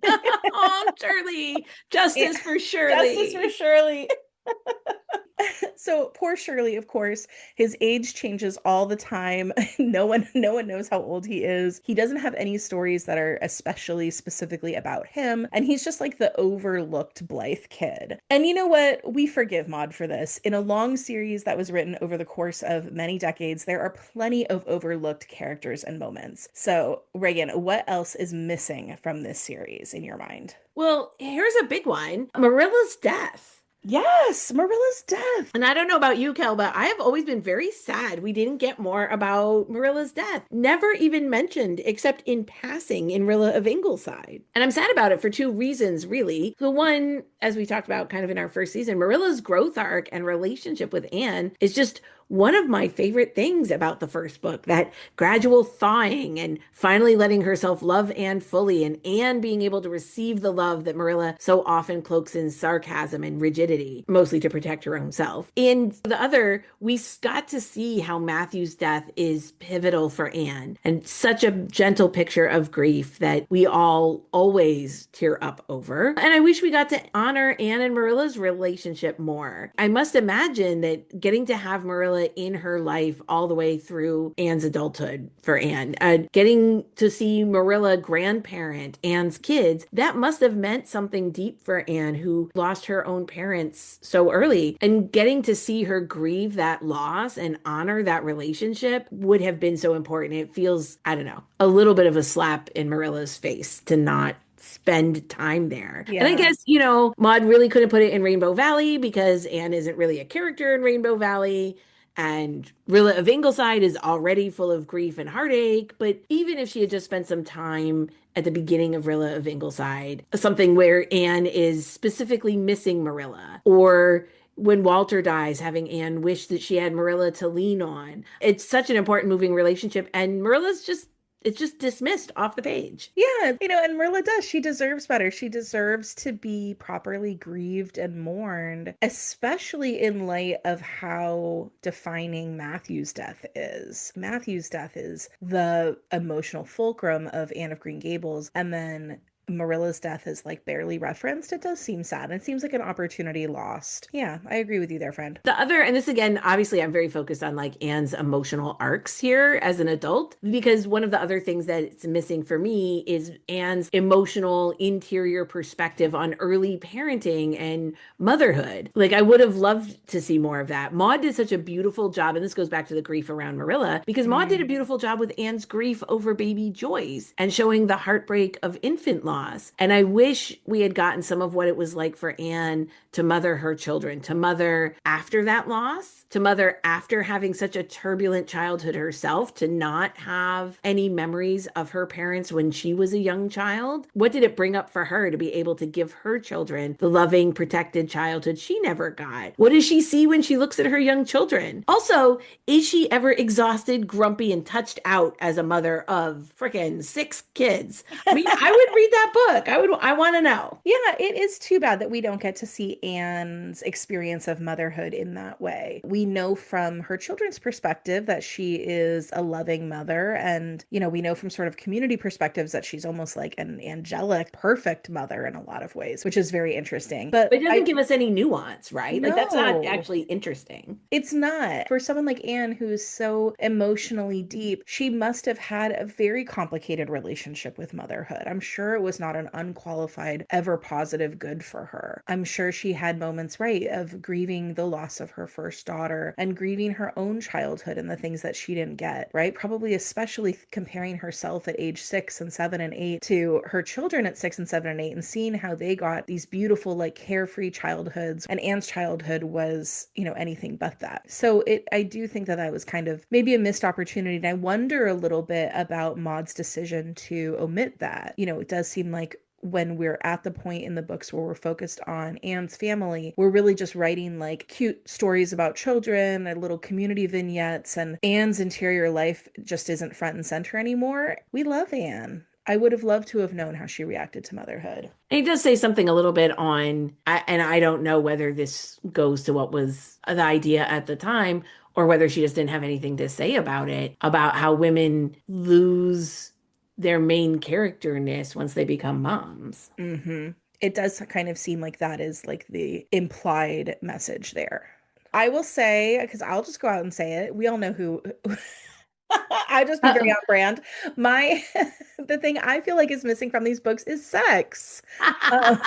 [SPEAKER 1] Oh, Shirley. Justice for Shirley.
[SPEAKER 2] Justice for Shirley. So poor Shirley, of course, his age changes all the time. No one knows how old he is. He doesn't have any stories that are especially specifically about him, and he's just like the overlooked Blythe kid. And you know what? We forgive Maud for this. In a long series that was written over the course of many decades, there are plenty of overlooked characters and moments. So, Reagan, what else is missing from this series in your mind?
[SPEAKER 1] Well, here's a big one. Marilla's death.
[SPEAKER 2] Yes, Marilla's death.
[SPEAKER 1] And I don't know about you, Kel, but I have always been very sad we didn't get more about Marilla's death. Never even mentioned except in passing in Rilla of Ingleside. And I'm sad about it for two reasons, really. The one, as we talked about kind of in our first season, Marilla's growth arc and relationship with Anne is just one of my favorite things about the first book, that gradual thawing and finally letting herself love Anne fully, and Anne being able to receive the love that Marilla so often cloaks in sarcasm and rigidity, mostly to protect her own self. In the other, we got to see how Matthew's death is pivotal for Anne, and such a gentle picture of grief that we all always tear up over. And I wish we got to honor Anne and Marilla's relationship more. I must imagine that getting to have Marilla in her life all the way through Anne's adulthood for Anne, getting to see Marilla grandparent Anne's kids, that must have meant something deep for Anne, who lost her own parents so early. And getting to see her grieve that loss and honor that relationship would have been so important. It feels, I don't know, a little bit of a slap in Marilla's face to not spend time there. And I
[SPEAKER 2] Yeah.
[SPEAKER 1] guess, Maud really couldn't put it in Rainbow Valley because Anne isn't really a character in Rainbow Valley. And Rilla of Ingleside is already full of grief and heartache. But even if she had just spent some time at the beginning of Rilla of Ingleside, something where Anne is specifically missing Marilla, or when Walter dies, having Anne wish that she had Marilla to lean on. It's such an important moving relationship, and Marilla's just it's just dismissed off the page.
[SPEAKER 2] Yeah, and Marilla does. She deserves better. She deserves to be properly grieved and mourned, especially in light of how defining Matthew's death is. Matthew's death is the emotional fulcrum of Anne of Green Gables, and then Marilla's death is like barely referenced. It does seem sad. It seems like an opportunity lost. Yeah, I agree with you there, friend.
[SPEAKER 1] The other, and this again, obviously, I'm very focused on like Anne's emotional arcs here as an adult, because one of the other things that's missing for me is Anne's emotional interior perspective on early parenting and motherhood. Like, I would have loved to see more of that. Maud did such a beautiful job, and this goes back to the grief around Marilla, because Maud did a beautiful job with Anne's grief over baby Joyce and showing the heartbreak of infant loss. And I wish we had gotten some of what it was like for Anne to mother her children, to mother after that loss, to mother after having such a turbulent childhood herself, to not have any memories of her parents when she was a young child. What did it bring up for her to be able to give her children the loving, protected childhood she never got? What does she see when she looks at her young children? Also, is she ever exhausted, grumpy, and touched out as a mother of frickin' 6 kids? I mean, I would read that book. I want to know.
[SPEAKER 2] Yeah, it is too bad that we don't get to see Anne's experience of motherhood in that way. We know from her children's perspective that she is a loving mother. And, we know from sort of community perspectives that she's almost like an angelic, perfect mother in a lot of ways, which is very interesting. But
[SPEAKER 1] But it doesn't give us any nuance, right? Like, that's not
[SPEAKER 2] no,
[SPEAKER 1] actually interesting.
[SPEAKER 2] it's not. For someone like Anne, who's so emotionally deep, she must have had a very complicated relationship with motherhood. I'm sure it was not an unqualified, ever positive good for her. I'm sure she had moments, right, of grieving the loss of her first daughter and grieving her own childhood and the things that she didn't get, right? Probably especially comparing herself at age 6 and 7 and 8 to her children at 6 and 7 and 8, and seeing how they got these beautiful, like, carefree childhoods. And Anne's childhood was, anything but that. So I do think that that was kind of maybe a missed opportunity. And I wonder a little bit about Maud's decision to omit that. It does seem like when we're at the point in the books where we're focused on Anne's family, we're really just writing like cute stories about children and little community vignettes, and Anne's interior life just isn't front and center anymore. We love Anne. I would have loved to have known how she reacted to motherhood.
[SPEAKER 1] And he does say something a little bit on, and I don't know whether this goes to what was the idea at the time, or whether she just didn't have anything to say about it, about how women lose their main characterness once they become moms.
[SPEAKER 2] It does kind of seem like that is like the implied message there. I will say, because I'll just go out and say it, we all know who. I just be very
[SPEAKER 1] Uh-oh.
[SPEAKER 2] on brand. My the thing I feel like is missing from these books is sex. Um,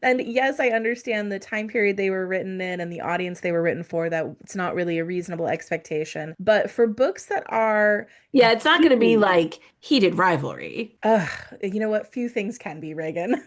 [SPEAKER 2] and yes, I understand the time period they were written in and the audience they were written for, that it's not really a reasonable expectation. But for books that are
[SPEAKER 1] Yeah, it's not going to be
[SPEAKER 2] deeply,
[SPEAKER 1] like heated rivalry.
[SPEAKER 2] you know what? Few things can be, Reagan.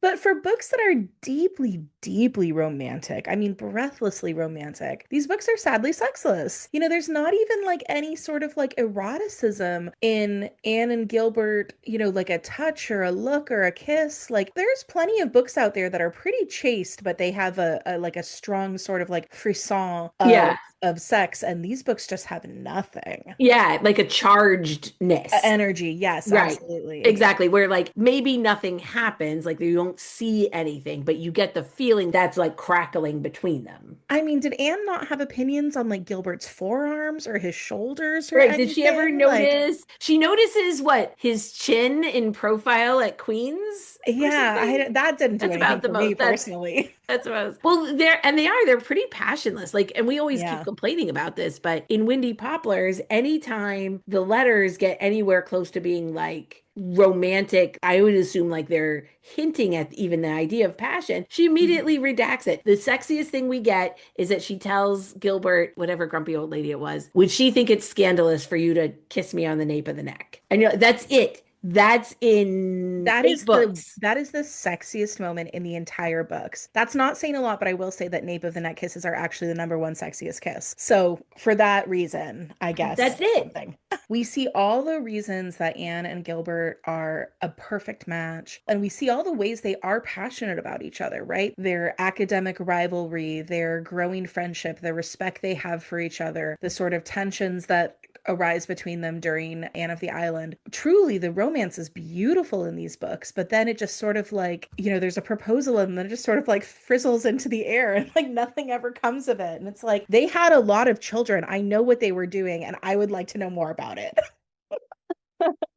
[SPEAKER 2] But for books that are deeply, deeply romantic, I mean, breathlessly romantic, these books are sadly sexless. There's not even like any sort of like eroticism in Anne and Gilbert, like a touch or a look or a kiss. Like, there's plenty of books out there that are pretty chaste, but they have a like a strong sort of like frisson
[SPEAKER 1] Yeah.
[SPEAKER 2] of sex, and these books just have nothing.
[SPEAKER 1] Yeah, like a chargedness.
[SPEAKER 2] Energy, yes,
[SPEAKER 1] Right.
[SPEAKER 2] absolutely.
[SPEAKER 1] Exactly. Where like maybe nothing happens, like you don't see anything, but you get the feeling that's like crackling between them.
[SPEAKER 2] I mean, did Anne not have opinions on like Gilbert's forearms or his shoulders or
[SPEAKER 1] Right. Did she ever
[SPEAKER 2] anything? Like,
[SPEAKER 1] notice? She notices what his chin in profile at Queen's or
[SPEAKER 2] yeah,
[SPEAKER 1] something.
[SPEAKER 2] that didn't do
[SPEAKER 1] That's about
[SPEAKER 2] anything
[SPEAKER 1] the
[SPEAKER 2] for me
[SPEAKER 1] most.
[SPEAKER 2] personally.
[SPEAKER 1] That's what I was. Well, they're pretty passionless. Like, and we always keep
[SPEAKER 2] Yeah.
[SPEAKER 1] complaining about this, but in Windy Poplars, anytime the letters get anywhere close to being like romantic, I would assume like they're hinting at even the idea of passion. She
[SPEAKER 2] Mhm.
[SPEAKER 1] immediately redacts it. The sexiest thing we get is that she tells Gilbert, whatever grumpy old lady it was, would she think it's scandalous for you to kiss me on the nape of the neck? And that's it. That's in
[SPEAKER 2] That
[SPEAKER 1] eight
[SPEAKER 2] is the
[SPEAKER 1] books.
[SPEAKER 2] that is the sexiest moment in the entire books. That's not saying a lot, but I will say that nape of the neck kisses are actually the number one sexiest kiss. So for that reason, I guess
[SPEAKER 1] That's
[SPEAKER 2] that's
[SPEAKER 1] it.
[SPEAKER 2] something. We see all the reasons that Anne and Gilbert are a perfect match, and we see all the ways they are passionate about each other, right? Their academic rivalry, their growing friendship, the respect they have for each other, the sort of tensions that arise between them during Anne of the Island. Truly, the romance is beautiful in these books, but then it just sort of like, there's a proposal and then it just sort of like frizzles into the air and like nothing ever comes of it. And it's like they had a lot of children. I know what they were doing and I would like to know more about it.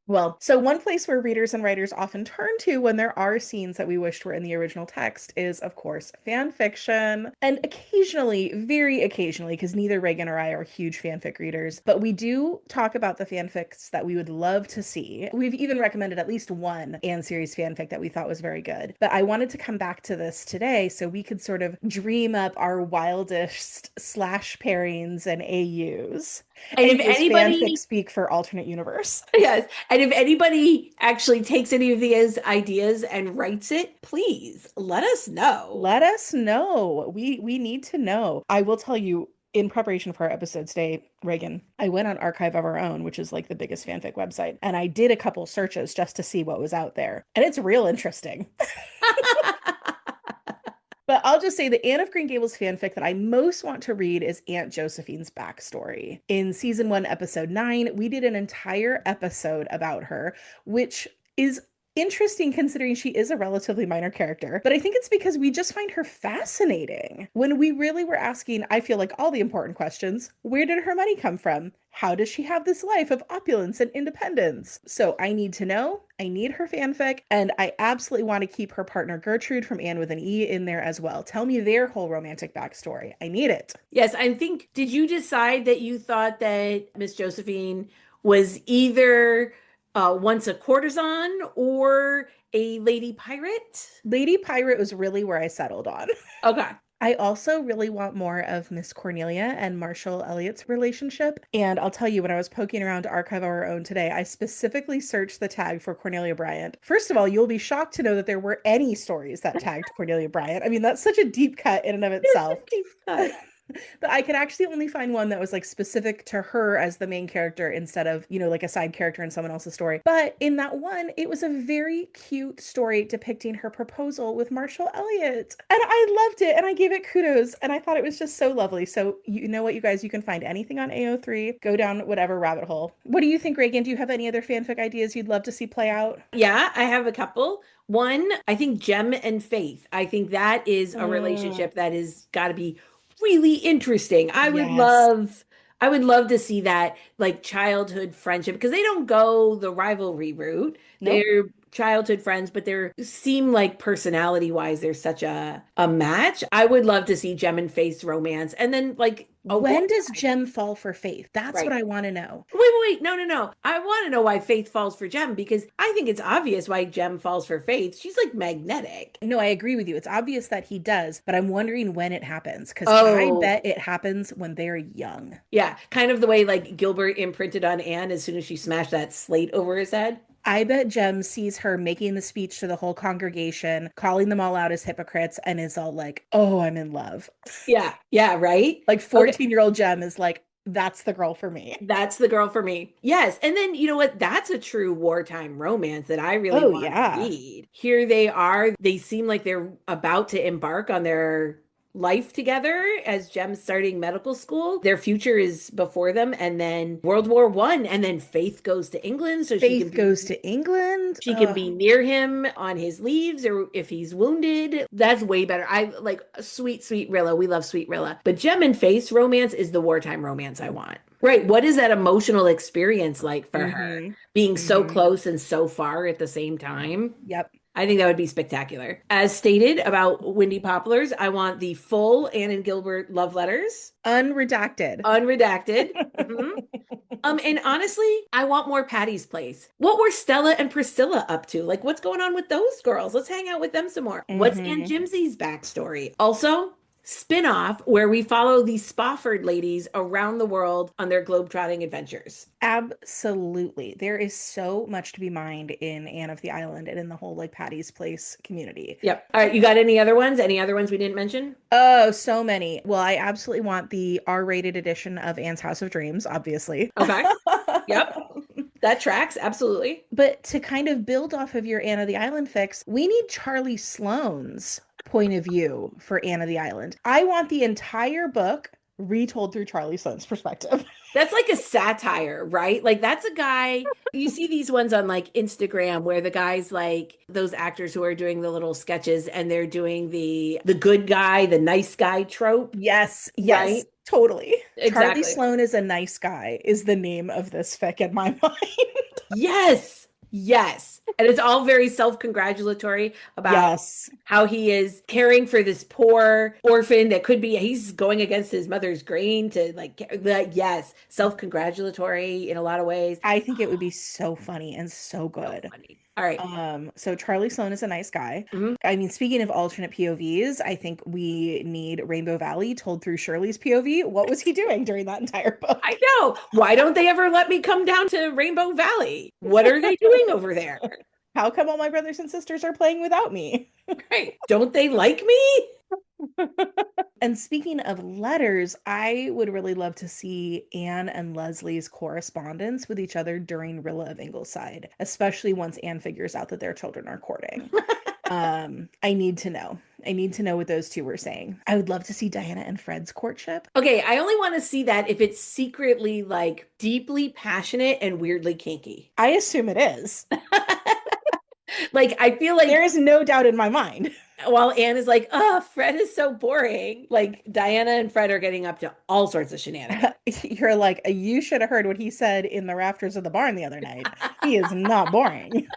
[SPEAKER 2] Well, so one place where readers and writers often turn to when there are scenes that we wished were in the original text is, of course, fan fiction. And occasionally, very occasionally, because neither Reagan or I are huge fanfic readers, but we do talk about the fanfics that we would love to see. We've even recommended at least one Anne series fanfic that we thought was very good. But I wanted to come back to this today so we could sort of dream up our wildest slash pairings and AUs.
[SPEAKER 1] And if
[SPEAKER 2] AUs fanfic
[SPEAKER 1] anybody,
[SPEAKER 2] speak for alternate universe.
[SPEAKER 1] yes, and if anybody actually takes any of these ideas and writes it, please let us know.
[SPEAKER 2] Let us know. We need to know. I will tell you, in preparation for our episode today, Reagan, I went on Archive of Our Own, which is like the biggest fanfic website, and I did a couple searches just to see what was out there. And it's real interesting. But I'll just say the Anne of Green Gables fanfic that I most want to read is Aunt Josephine's backstory. In season 1, episode 9, we did an entire episode about her, which is interesting considering she is a relatively minor character, but I think it's because we just find her fascinating. When we really were asking, I feel like all the important questions, where did her money come from? How does she have this life of opulence and independence? So I need to know, I need her fanfic, and I absolutely want to keep her partner Gertrude from Anne with an E in there as well. Tell me their whole romantic backstory. I need it.
[SPEAKER 1] Yes, I think, did you decide that you thought that Miss Josephine was either once a courtesan or a lady pirate?
[SPEAKER 2] Lady Pirate was really where I settled on.
[SPEAKER 1] Okay.
[SPEAKER 2] I also really want more of Miss Cornelia and Marshall Elliott's relationship. And I'll tell you, when I was poking around to Archive Our Own today, I specifically searched the tag for Cornelia Bryant. First of all, you'll be shocked to know that there were any stories that tagged Cornelia Bryant. I mean, that's such a deep cut in and of itself.
[SPEAKER 1] Deep cut.
[SPEAKER 2] But I could actually only find one that was like specific to her as the main character instead of, like a side character in someone else's story. But in that one, it was a very cute story depicting her proposal with Marshall Elliott. And I loved it and I gave it kudos and I thought it was just so lovely. So, you know what, you guys, you can find anything on AO3, go down whatever rabbit hole. What do you think, Reagan? Do you have any other fanfic ideas you'd love to see play out?
[SPEAKER 1] Yeah, I have a couple. One, I think Jem and Faith. I think that is a
[SPEAKER 2] Mm,
[SPEAKER 1] relationship that is got to be really interesting.
[SPEAKER 2] yes.
[SPEAKER 1] I would love to see that like childhood friendship because they don't go the rivalry route.
[SPEAKER 2] Nope.
[SPEAKER 1] They're childhood friends, but they're seem like personality wise, they're such a match. I would love to see Jem and Faith's romance, and then like
[SPEAKER 2] When does
[SPEAKER 1] why?
[SPEAKER 2] Jem fall for Faith? That's what
[SPEAKER 1] Right.
[SPEAKER 2] I want to know.
[SPEAKER 1] Wait. No. I want to know why Faith falls for Jem because I think it's obvious why Jem falls for Faith. She's like magnetic.
[SPEAKER 2] No, I agree with you. It's obvious that he does, but I'm wondering when it happens because I
[SPEAKER 1] Oh,
[SPEAKER 2] bet it happens when they're young.
[SPEAKER 1] yeah. Kind of the way like Gilbert imprinted on Anne as soon as she smashed that slate over his head.
[SPEAKER 2] I bet Jem sees her making the speech to the whole congregation, calling them all out as hypocrites, and is all like, oh, I'm in love.
[SPEAKER 1] Yeah. Yeah. Right.
[SPEAKER 2] Like
[SPEAKER 1] Okay.
[SPEAKER 2] 14-year-old Jem is like, that's the girl for me.
[SPEAKER 1] That's the girl for me. Yes. And then, you know what? That's a true wartime romance that I really
[SPEAKER 2] Oh,
[SPEAKER 1] want to
[SPEAKER 2] yeah.
[SPEAKER 1] read. Here they are. They seem like they're about to embark on their life together as Jem's starting medical school. Their future is before them. And then World War One. And then Faith goes to England so
[SPEAKER 2] Faith goes to England.
[SPEAKER 1] she can be near him on his leaves or if he's wounded. That's way better. I like sweet, sweet Rilla. We love sweet Rilla. But Gem and Face romance is the wartime romance I want. Right. What is that emotional experience like for her?
[SPEAKER 2] Mm-hmm.
[SPEAKER 1] Being so
[SPEAKER 2] Mm-hmm.
[SPEAKER 1] close and so far at the same time?
[SPEAKER 2] Yep.
[SPEAKER 1] I think that would be spectacular. As stated about Windy Poplars, I want the full Anne and Gilbert love letters,
[SPEAKER 2] Unredacted.
[SPEAKER 1] unredacted. Mhm. And honestly, I want more Patty's Place. What were Stella and Priscilla up to? Like, what's going on with those girls? Let's hang out with them some more. What's Aunt
[SPEAKER 2] Mm-hmm.
[SPEAKER 1] Jimsy's backstory? Also, spin-off where we follow these Spofford ladies around the world on their globetrotting adventures.
[SPEAKER 2] Absolutely. There is so much to be mined in Anne of the Island and in the whole like Patty's Place community.
[SPEAKER 1] Yep. All right, you got any other ones? Any other ones we didn't mention?
[SPEAKER 2] Oh, so many. Well, I absolutely want the R-rated edition of Anne's House of Dreams, obviously.
[SPEAKER 1] Okay. Yep. That tracks. Absolutely.
[SPEAKER 2] But to kind of build off of your Anne of the Island fix, we need Charlie Sloane's point of view for Anne of the Island. I want the entire book retold through Charlie Sloane's perspective.
[SPEAKER 1] That's like a satire, right? Like that's a guy, you see these ones on like Instagram where the guys like those actors who are doing the little sketches and they're doing the good guy, the nice guy trope,
[SPEAKER 2] Yes, yes,
[SPEAKER 1] right?
[SPEAKER 2] totally. Charlie
[SPEAKER 1] Exactly.
[SPEAKER 2] Sloane is a nice guy is the name of this fic in my mind.
[SPEAKER 1] Yes. Yes. And it's all very self-congratulatory about
[SPEAKER 2] Yes.
[SPEAKER 1] how he is caring for this poor orphan that could be, he's going against his mother's grain to like, yes, self-congratulatory in a lot of ways.
[SPEAKER 2] I think it would be so funny and so
[SPEAKER 1] So
[SPEAKER 2] good.
[SPEAKER 1] funny. All right.
[SPEAKER 2] So Charlie Sloane is a nice guy.
[SPEAKER 1] Mhm.
[SPEAKER 2] I mean, speaking of alternate POVs, I think we need Rainbow Valley told through Shirley's POV. What was he doing during that entire book?
[SPEAKER 1] I know. Why don't they ever let me come down to Rainbow Valley? What are they doing over there?
[SPEAKER 2] How come all my brothers and sisters are playing without me?
[SPEAKER 1] Right. Don't they like me?
[SPEAKER 2] And speaking of letters, I would really love to see Anne and Leslie's correspondence with each other during Rilla of Ingleside, especially once Anne figures out that their children are courting. I need to know. I need to know what those two were saying. I would love to see Diana and Fred's courtship.
[SPEAKER 1] Okay, I only want to see that if it's secretly like deeply passionate and weirdly kinky.
[SPEAKER 2] I assume it is.
[SPEAKER 1] Like I feel like
[SPEAKER 2] There is no doubt in my mind.
[SPEAKER 1] while Anne is like, oh, Fred is so boring. Like Diana and Fred are getting up to all sorts of shenanigans.
[SPEAKER 2] You're like, you should have heard what he said in the rafters of the barn the other night. He is not boring.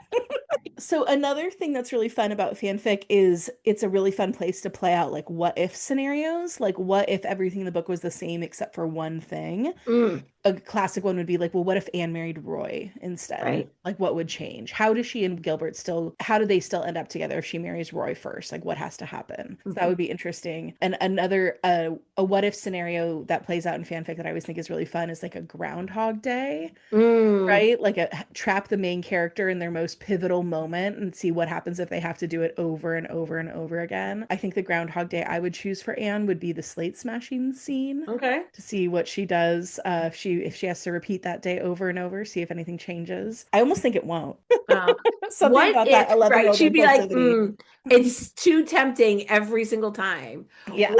[SPEAKER 2] So another thing that's really fun about fanfic is it's a really fun place to play out like what if scenarios. Like what if everything in the book was the same except for one thing?
[SPEAKER 1] Mm,
[SPEAKER 2] A classic one would be like, well, what if Anne married Roy instead?
[SPEAKER 1] right.
[SPEAKER 2] Like what would change? How does she and Gilbert still, how do they still end up together if she marries Roy first? Like what has to happen? So that would be interesting. And another, a what if scenario that plays out in fanfic that I always think is really fun is like a Groundhog Day,
[SPEAKER 1] Mm,
[SPEAKER 2] right? Like trap the main character in their most pivotal moment and see what happens if they have to do it over and over and over again. I think the Groundhog Day I would choose for Anne would be the slate smashing scene
[SPEAKER 1] okay.
[SPEAKER 2] to see what she does if she has to repeat that day over and over, see if anything changes. I almost think it won't.
[SPEAKER 1] Uh,
[SPEAKER 2] Something
[SPEAKER 1] what
[SPEAKER 2] about
[SPEAKER 1] if,
[SPEAKER 2] that 11 year
[SPEAKER 1] right?
[SPEAKER 2] old
[SPEAKER 1] She'd be like,
[SPEAKER 2] impulsivity.
[SPEAKER 1] it's too tempting every single time.
[SPEAKER 2] Yeah.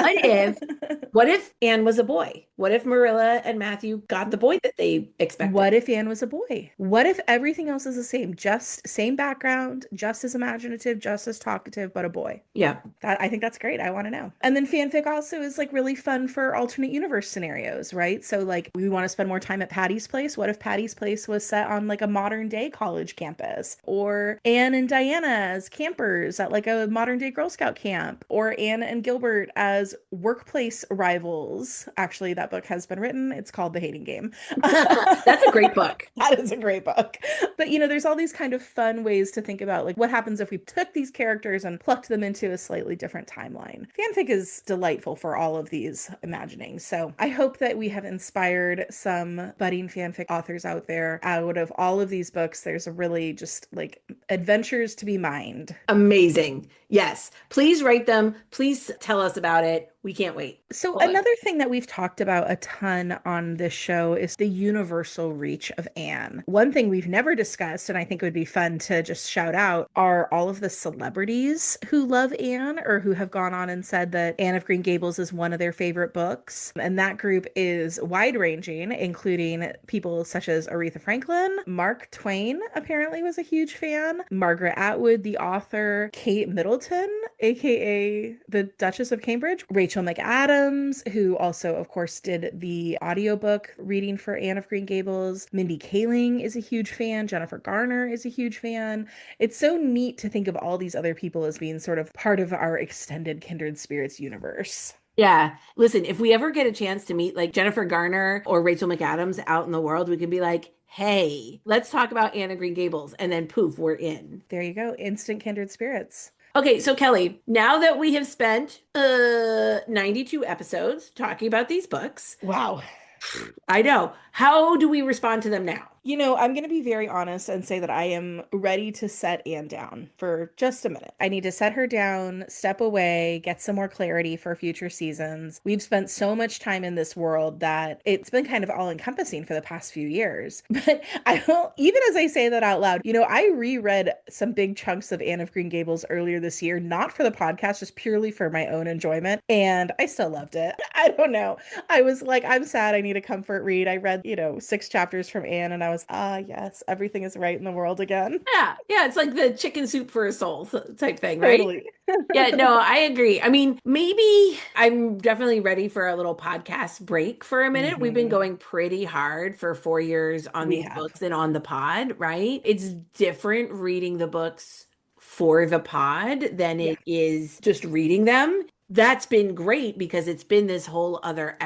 [SPEAKER 1] What if Anne was a boy? What if Marilla and Matthew got the boy that they expected?
[SPEAKER 2] What if Anne was a boy? What if everything else is the same? Just same background, just as imaginative, just as talkative, but a boy.
[SPEAKER 1] Yeah.
[SPEAKER 2] I think that's great. I want to know. And then fanfic also is like really fun for alternate universe scenarios, right? So like we want to spend more time at Patty's Place. What if Patty's Place was set on like a modern day college campus? Or Anne and Diana as campers at like a modern day Girl Scout camp? Or Anne and Gilbert as workplace rivals? Actually, that book has been written. It's called The Hating Game.
[SPEAKER 1] That's a great book.
[SPEAKER 2] That is a great book. But you know, there's all these kind of fun ways to think about like what happens if we took these characters and plucked them into a slightly different timeline. Fanfic is delightful for all of these imaginings. So I hope that we have inspired some some budding fanfic authors out there. Out of all of these books, there's a really just like adventures to be mined.
[SPEAKER 1] Amazing. Yes. Please write them. Please tell us about it. We can't wait.
[SPEAKER 2] So,
[SPEAKER 1] Love it.
[SPEAKER 2] another thing that we've talked about a ton on this show is the universal reach of Anne. One thing we've never discussed, and I think it would be fun to just shout out, are all of the celebrities who love Anne or who have gone on and said that Anne of Green Gables is one of their favorite books. And that group is wide ranging, including people such as Aretha Franklin. Mark Twain apparently was a huge fan. Margaret Atwood, the author. Kate Middleton, aka the Duchess of Cambridge. Rachel McAdams, who also, of course, did the audiobook reading for Anne of Green Gables. Mindy Kaling is a huge fan. Jennifer Garner is a huge fan. It's so neat to think of all these other people as being sort of part of our extended Kindred Spirits universe.
[SPEAKER 1] Yeah. Listen, if we ever get a chance to meet like Jennifer Garner or Rachel McAdams out in the world, we can be like, hey, let's talk about Anne of Green Gables. And then poof, we're in.
[SPEAKER 2] There you go. Instant Kindred Spirits.
[SPEAKER 1] Okay, so Kelly, now that we have spent 92 episodes talking about these books,
[SPEAKER 2] Wow.
[SPEAKER 1] I know. How do we respond to them now?
[SPEAKER 2] You know, I'm going to be very honest and say that I am ready to set Anne down for just a minute. I need to set her down, step away, get some more clarity for future seasons. We've spent so much time in this world that it's been kind of all encompassing for the past few years. But I will, even as I say that out loud, you know, I reread some big chunks of Anne of Green Gables earlier this year, not for the podcast, just purely for my own enjoyment. And I still loved it. I don't know. I was like, I'm sad. I need a comfort read. I read, 6 chapters from Anne and I was, yes, everything is right in the world again.
[SPEAKER 1] Yeah, yeah, it's like the chicken soup for a soul type thing, right?
[SPEAKER 2] Totally.
[SPEAKER 1] Yeah, no, I agree. I mean, maybe I'm definitely ready for a little podcast break for a minute. We've been
[SPEAKER 2] Mhm.
[SPEAKER 1] going pretty hard for 4 years on
[SPEAKER 2] We
[SPEAKER 1] these
[SPEAKER 2] have.
[SPEAKER 1] books and on the pod, right? It's different reading the books for the pod than
[SPEAKER 2] Yeah.
[SPEAKER 1] it is just reading them. That's been great because it's been this whole other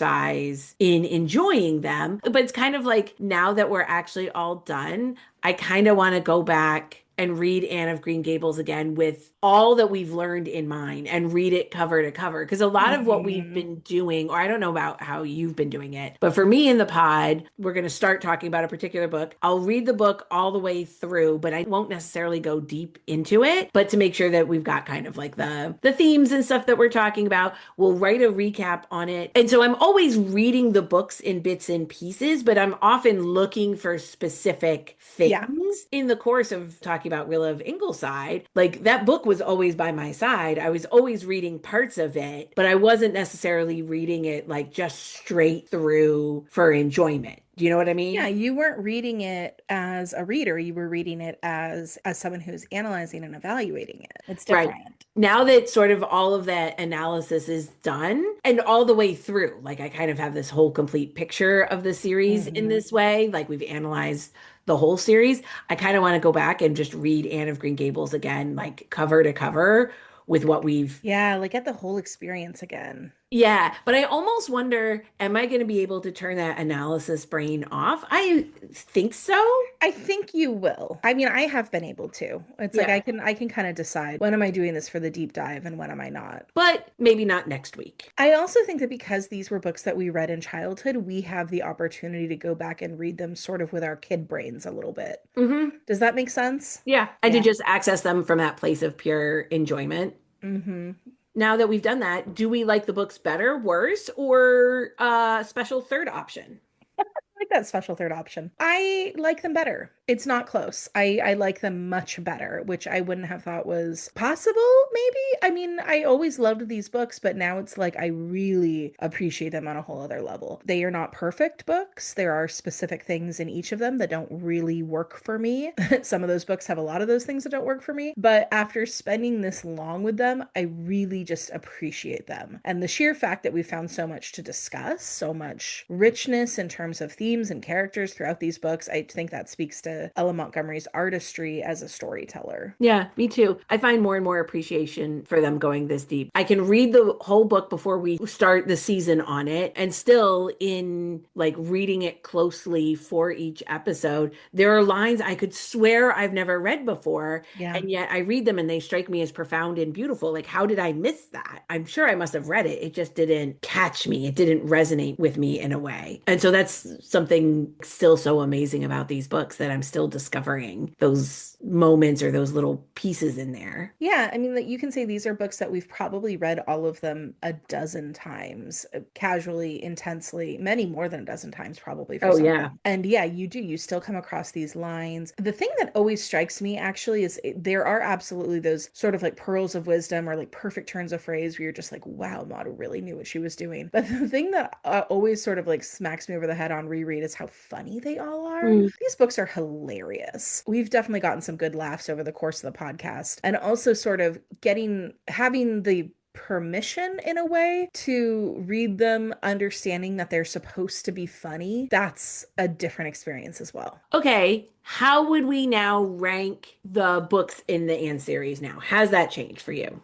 [SPEAKER 1] exercise in enjoying them. But it's kind of like now that we're actually all done, I kind of want to go back and read Anne of Green Gables again with all that we've learned in mind and read it cover to cover. Because a lot of what we've
[SPEAKER 2] Mhm.
[SPEAKER 1] been doing, or I don't know about how you've been doing it, but for me in the pod, we're going to start talking about a particular book. I'll read the book all the way through, but I won't necessarily go deep into it. But to make sure that we've got kind of like the themes and stuff that we're talking about, we'll write a recap on it. And so I'm always reading the books in bits and pieces, but I'm often looking for specific
[SPEAKER 2] Yeah.
[SPEAKER 1] things in the course of talking about Will of Ingleside. Like that book was always by my side. I was always reading parts of it, but I wasn't necessarily reading it like just straight through for enjoyment. Do you know what I
[SPEAKER 2] Yeah,
[SPEAKER 1] mean?
[SPEAKER 2] you weren't reading it as a reader, you were reading it as someone who's analyzing and evaluating it. It's
[SPEAKER 1] Right.
[SPEAKER 2] different.
[SPEAKER 1] Now that sort of all of that analysis is done and all the way through, like I kind of have this whole complete picture of the series in
[SPEAKER 2] Mhm.
[SPEAKER 1] this way, like we've analyzed the whole series. I kind of want to go back and just read Anne of Green Gables again, like cover to cover with what we've.
[SPEAKER 2] Yeah, like get the whole experience again.
[SPEAKER 1] Yeah, but I almost wonder, am I going to be able to turn that analysis brain off? I think so.
[SPEAKER 2] I think you will. I mean, I have been able to. It's like
[SPEAKER 1] Yeah,
[SPEAKER 2] I can kind of decide when am I doing this for the deep dive and when am I not.
[SPEAKER 1] but maybe not next week.
[SPEAKER 2] I also think that because these were books that we read in childhood, we have the opportunity to go back and read them sort of with our kid brains a little bit.
[SPEAKER 1] Hmm.
[SPEAKER 2] Does that make sense?
[SPEAKER 1] Yeah, and to
[SPEAKER 2] Yeah.
[SPEAKER 1] just access them from that place of pure enjoyment.
[SPEAKER 2] Hmm.
[SPEAKER 1] Now that we've done that, do we like the books better, worse, or special third option?
[SPEAKER 2] I like that special third option. I like them better. It's not close. I like them much better, which I wouldn't have thought was possible, maybe. I mean, I always loved these books, but now it's like I really appreciate them on a whole other level. They are not perfect books. There are specific things in each of them that don't really work for me. Some of those books have a lot of those things that don't work for me. But after spending this long with them, I really just appreciate them. And the sheer fact that we found so much to discuss, so much richness in terms of themes and characters throughout these books, I think that speaks to to Ella Montgomery's artistry as a storyteller.
[SPEAKER 1] Yeah, me too. I find more and more appreciation for them going this deep. I can read the whole book before we start the season on it, and still in like reading it closely for each episode, there are lines I could swear I've never read before,
[SPEAKER 2] Yeah.
[SPEAKER 1] and yet I read them and they strike me as profound and beautiful. Like, how did I miss that? I'm sure I must have read it. It just didn't catch me. It didn't resonate with me in a way. And so that's something still so amazing about these books, that I'm still discovering those moments or those little pieces in there.
[SPEAKER 2] Yeah, I mean, that you can say these are books that we've probably read all of them a dozen times, casually, intensely, many more than a dozen times, probably for
[SPEAKER 1] Oh,
[SPEAKER 2] some.
[SPEAKER 1] yeah.
[SPEAKER 2] And yeah, you still come across these lines. The thing that always strikes me actually is there are absolutely those sort of like pearls of wisdom or like perfect turns of phrase where you're just like, wow, Maud really knew what she was doing. But the thing that always sort of like smacks me over the head on reread is how funny they all are.
[SPEAKER 1] Mm.
[SPEAKER 2] These books are hilarious. We've definitely gotten some good laughs over the course of the podcast, and also sort of having the permission in a way to read them, understanding that they're supposed to be funny. That's a different experience as well.
[SPEAKER 1] Okay, how would we now rank the books in the Anne series now? Has that changed for you?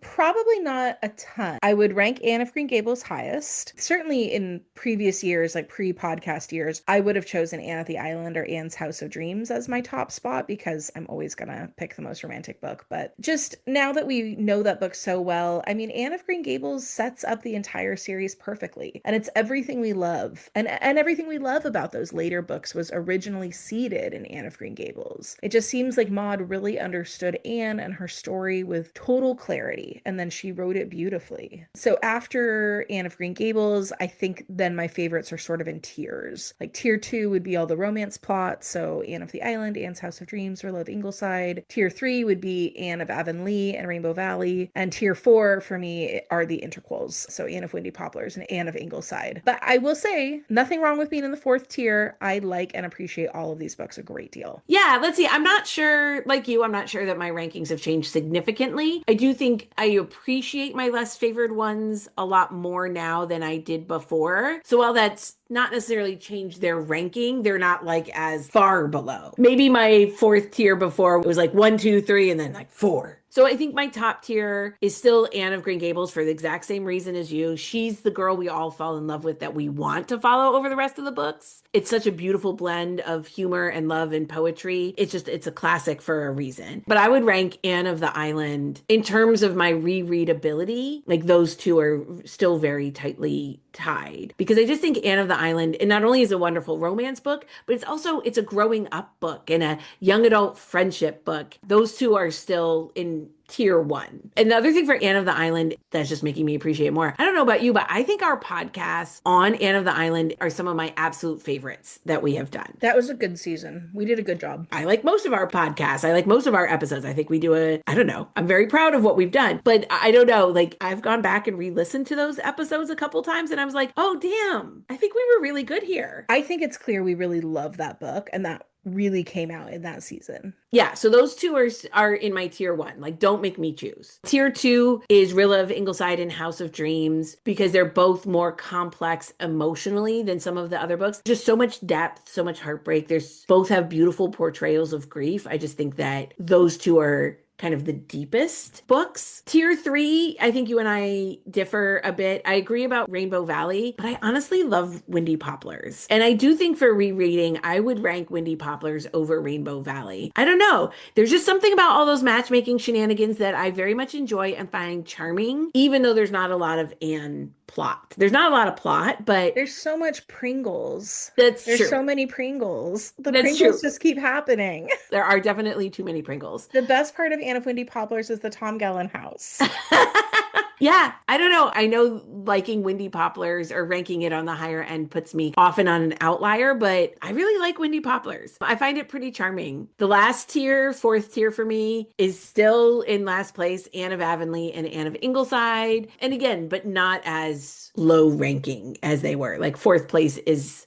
[SPEAKER 2] Probably not a ton. I would rank Anne of Green Gables highest. Certainly in previous years, like pre-podcast years, I would have chosen Anne of the Island or Anne's House of Dreams as my top spot because I'm always gonna pick the most romantic book. But just now that we know that book so well, I mean, Anne of Green Gables sets up the entire series perfectly. And it's everything we love. And everything we love about those later books was originally seeded in Anne of Green Gables. It just seems like Maud really understood Anne and her story with total clarity, and then she wrote it beautifully. So after Anne of Green Gables, I think then my favorites are sort of in tiers. Like tier 2 would be all the romance plots, so Anne of the Island, Anne's House of Dreams, Her Love Ingleside. Tier 3 would be Anne of Avonlea and Rainbow Valley, and tier 4 for me are the interquels, so Anne of Windy Poplars and Anne of Ingleside. But I will say, nothing wrong with being in the 4th tier. I like and appreciate all of these books a great deal.
[SPEAKER 1] Yeah, let's see. I'm not sure, like you, I'm not sure that my rankings have changed significantly. I do think I appreciate my less favored ones a lot more now than I did before. So while that's not necessarily changed their ranking, they're not like as far below. Maybe my 4th tier before was like 1, 2, 3, and then like 4. So I think my top tier is still Anne of Green Gables for the exact same reason as you. She's the girl we all fall in love with that we want to follow over the rest of the books. It's such a beautiful blend of humor and love and poetry. It's a classic for a reason. But I would rank Anne of the Island in terms of my rereadability. Like those two are still very tightly tied because I just think Anne of the Island, and not only is a wonderful romance book, but it's a growing up book and a young adult friendship book. Those two are still in tier 1. Another thing for Anne of the Island that's just making me appreciate it more. I don't know about you, but I think our podcasts on Anne of the Island are some of my absolute favorites that we have done.
[SPEAKER 2] That was a good season. We did a good job.
[SPEAKER 1] I like most of our podcasts. I like most of our episodes. I think we do I don't know. I'm very proud of what we've done, but I don't know. Like I've gone back and re-listened to those episodes a couple times and I was like, oh, damn, I think we were really good here.
[SPEAKER 2] I think it's clear we really love that book, and that really came out in that season.
[SPEAKER 1] Yeah, so those two are in my tier 1. Like, don't make me choose. Tier 2 is Rilla of Ingleside and House of Dreams because they're both more complex emotionally than some of the other books. Just so much depth, so much heartbreak. There's both have beautiful portrayals of grief. I just think that those two are kind of the deepest books. Tier 3, I think you and I differ a bit. I agree about Rainbow Valley, but I honestly love Windy Poplars. And I do think for rereading, I would rank Windy Poplars over Rainbow Valley. I don't know. There's just something about all those matchmaking shenanigans that I very much enjoy and find charming, even though there's not a lot of Anne plot. There's not a lot of plot, but
[SPEAKER 2] there's so much Pringles.
[SPEAKER 1] There's
[SPEAKER 2] true.
[SPEAKER 1] So
[SPEAKER 2] many Pringles. The
[SPEAKER 1] that's
[SPEAKER 2] Pringles
[SPEAKER 1] true.
[SPEAKER 2] Just keep happening.
[SPEAKER 1] There are definitely too many Pringles.
[SPEAKER 2] The best part of Anne of Windy Poplars is the Tom Gallon house.
[SPEAKER 1] Yeah, I don't know. I know liking Windy Poplars or ranking it on the higher end puts me often on an outlier, but I really like Windy Poplars. I find it pretty charming. The last tier, 4th tier for me, is still in last place, Anne of Avonlea and Anne of Ingleside. And again, but not as low ranking as they were. Like 4th place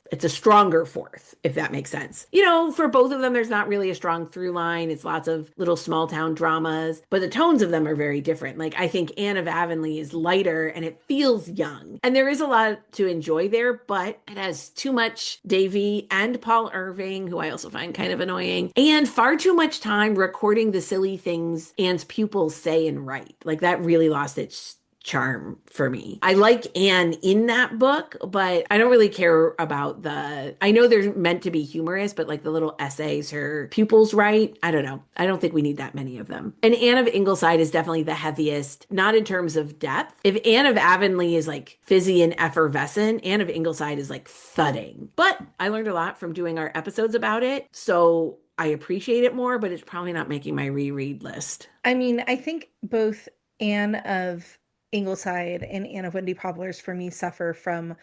[SPEAKER 1] it's a stronger 4th, if that makes sense. You know, for both of them, there's not really a strong through line. It's lots of little small town dramas, but the tones of them are very different. Like I think Anne of Avonlea Avonlea is lighter and it feels young. And there is a lot to enjoy there, but it has too much Davy and Paul Irving, who I also find kind of annoying, and far too much time recording the silly things Anne's pupils say and write. Like that really lost its charm for me. I like Anne in that book, but I don't really care about I know they're meant to be humorous, but like the little essays her pupils write, I don't know. I don't think we need that many of them. And Anne of Ingleside is definitely the heaviest, not in terms of depth. If Anne of Avonlea is like fizzy and effervescent, Anne of Ingleside is like thudding. But I learned a lot from doing our episodes about it. So I appreciate it more, but it's probably not making my reread list.
[SPEAKER 2] I mean, I think both Anne of Ingleside and Anne of Wendy Poplars for me suffer from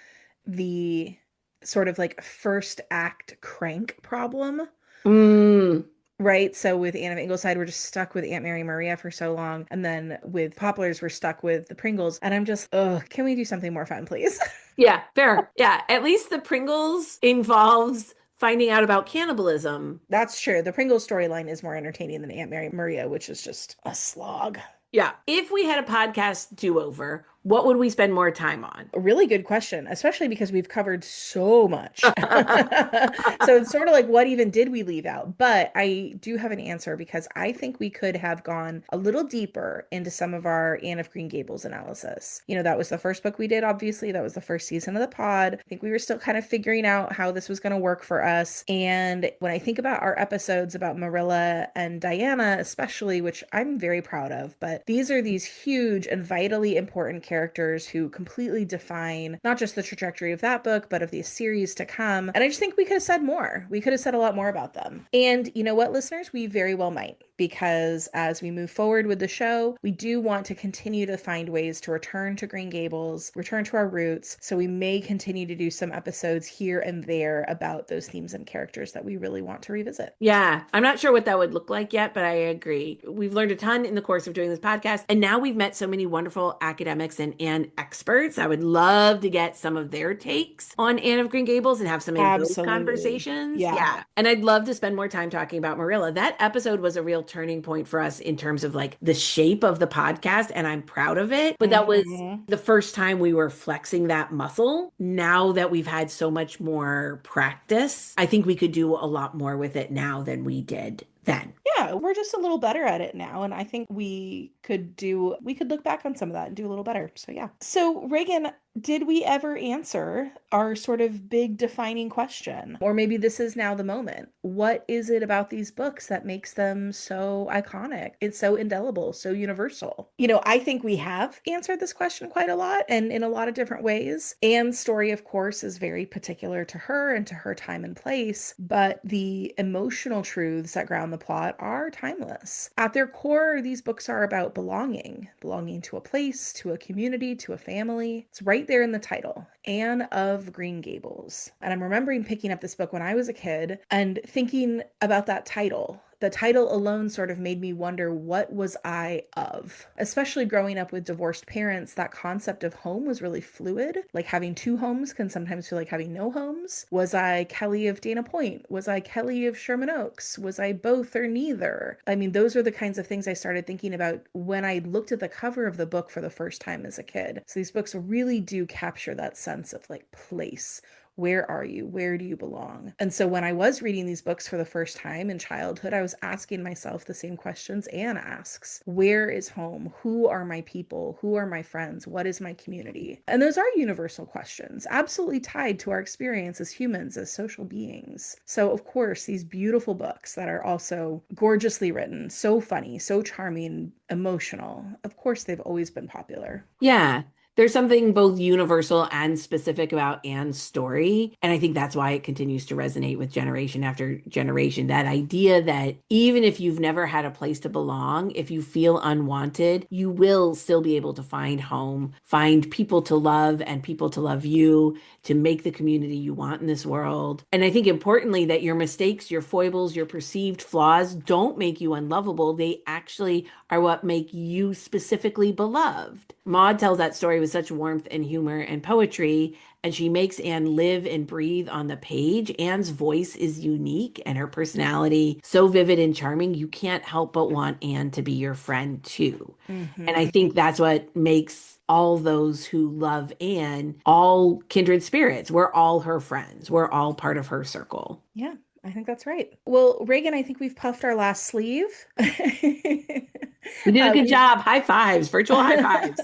[SPEAKER 2] the sort of like first act crank problem.
[SPEAKER 1] Mm.
[SPEAKER 2] Right. So with Anne of Ingleside, we're just stuck with Aunt Mary Maria for so long. And then with Poplars, we're stuck with the Pringles. And I'm just, oh, can we do something more fun, please?
[SPEAKER 1] Yeah, fair. Yeah, at least the Pringles involves finding out about cannibalism.
[SPEAKER 2] That's true. The Pringles storyline is more entertaining than Aunt Mary Maria, which is just a slog.
[SPEAKER 1] Yeah. If we had a podcast do-over, what would we spend more time on?
[SPEAKER 2] A really good question, especially because we've covered so much. So it's sort of like, what even did we leave out? But I do have an answer because I think we could have gone a little deeper into some of our Anne of Green Gables analysis. You know, that was the first book we did, obviously. That was the first season of the pod. I think we were still kind of figuring out how this was going to work for us. And when I think about our episodes about Marilla and Diana, especially, which I'm very proud of, but these are these huge and vitally important characters who completely define not just the trajectory of that book, but of the series to come. And I just think we could have said more. We could have said a lot more about them. And you know what, listeners? We very well might, because as we move forward with the show, we do want to continue to find ways to return to Green Gables, return to our roots. So we may continue to do some episodes here and there about those themes and characters that we really want to revisit.
[SPEAKER 1] Yeah, I'm not sure what that would look like yet, but I agree. We've learned a ton in the course of doing this podcast, and now we've met so many wonderful academics and experts. I would love to get some of their takes on Anne of Green Gables and have some of those
[SPEAKER 2] Absolutely.
[SPEAKER 1] conversations.
[SPEAKER 2] Yeah.
[SPEAKER 1] And I'd love to spend more time talking about Marilla. That episode was a real turning point for us in terms of like the shape of the podcast, and I'm proud of it. But that was the first time we were flexing that muscle. Now that we've had so much more practice, I think we could do a lot more with it now than we did then.
[SPEAKER 2] Yeah, we're just a little better at it now. And I think we could look back on some of that and do a little better. So yeah. So Reagan, did we ever answer our sort of big defining question? Or maybe this is now the moment. What is it about these books that makes them so iconic? It's so indelible, so universal. You know, I think we have answered this question quite a lot and in a lot of different ways. Anne's story, of course, is very particular to her and to her time and place, but the emotional truths that ground the plot are timeless. At their core, these books are about belonging to a place, to a community, to a family. It's right there in the title, Anne of Green Gables. And I'm remembering picking up this book when I was a kid and thinking about that title. The title alone sort of made me wonder, what was I of? Especially growing up with divorced parents, that concept of home was really fluid. Like having two homes can sometimes feel like having no homes. Was I Kelly of Dana Point? Was I Kelly of Sherman Oaks? Was I both or neither? I mean, those are the kinds of things I started thinking about when I looked at the cover of the book for the first time as a kid. So these books really do capture that sense of like place. Where are you? Where do you belong? And so when I was reading these books for the first time in childhood, I was asking myself the same questions Anne asks. Where is home? Who are my people? Who are my friends? What is my community? And those are universal questions, absolutely tied to our experience as humans, as social beings. So of course, these beautiful books that are also gorgeously written, so funny, so charming, emotional, of course, they've always been popular.
[SPEAKER 1] Yeah. There's something both universal and specific about Anne's story. And I think that's why it continues to resonate with generation after generation. That idea that even if you've never had a place to belong, if you feel unwanted, you will still be able to find home, find people to love and people to love you, to make the community you want in this world. And I think importantly that your mistakes, your foibles, your perceived flaws don't make you unlovable. They actually are what make you specifically beloved. Maud tells that story with such warmth and humor and poetry, and she makes Anne live and breathe on the page. Anne's voice is unique and her personality so vivid and charming. You can't help but want Anne to be your friend too. And I
[SPEAKER 2] Hmm.
[SPEAKER 1] think that's what makes all those who love Anne all kindred spirits. We're all her friends. We're all part of her circle.
[SPEAKER 2] Yeah, I think that's right. Well, Reagan, I think we've puffed our last sleeve.
[SPEAKER 1] We did a good
[SPEAKER 2] We
[SPEAKER 1] job. High fives, virtual high fives.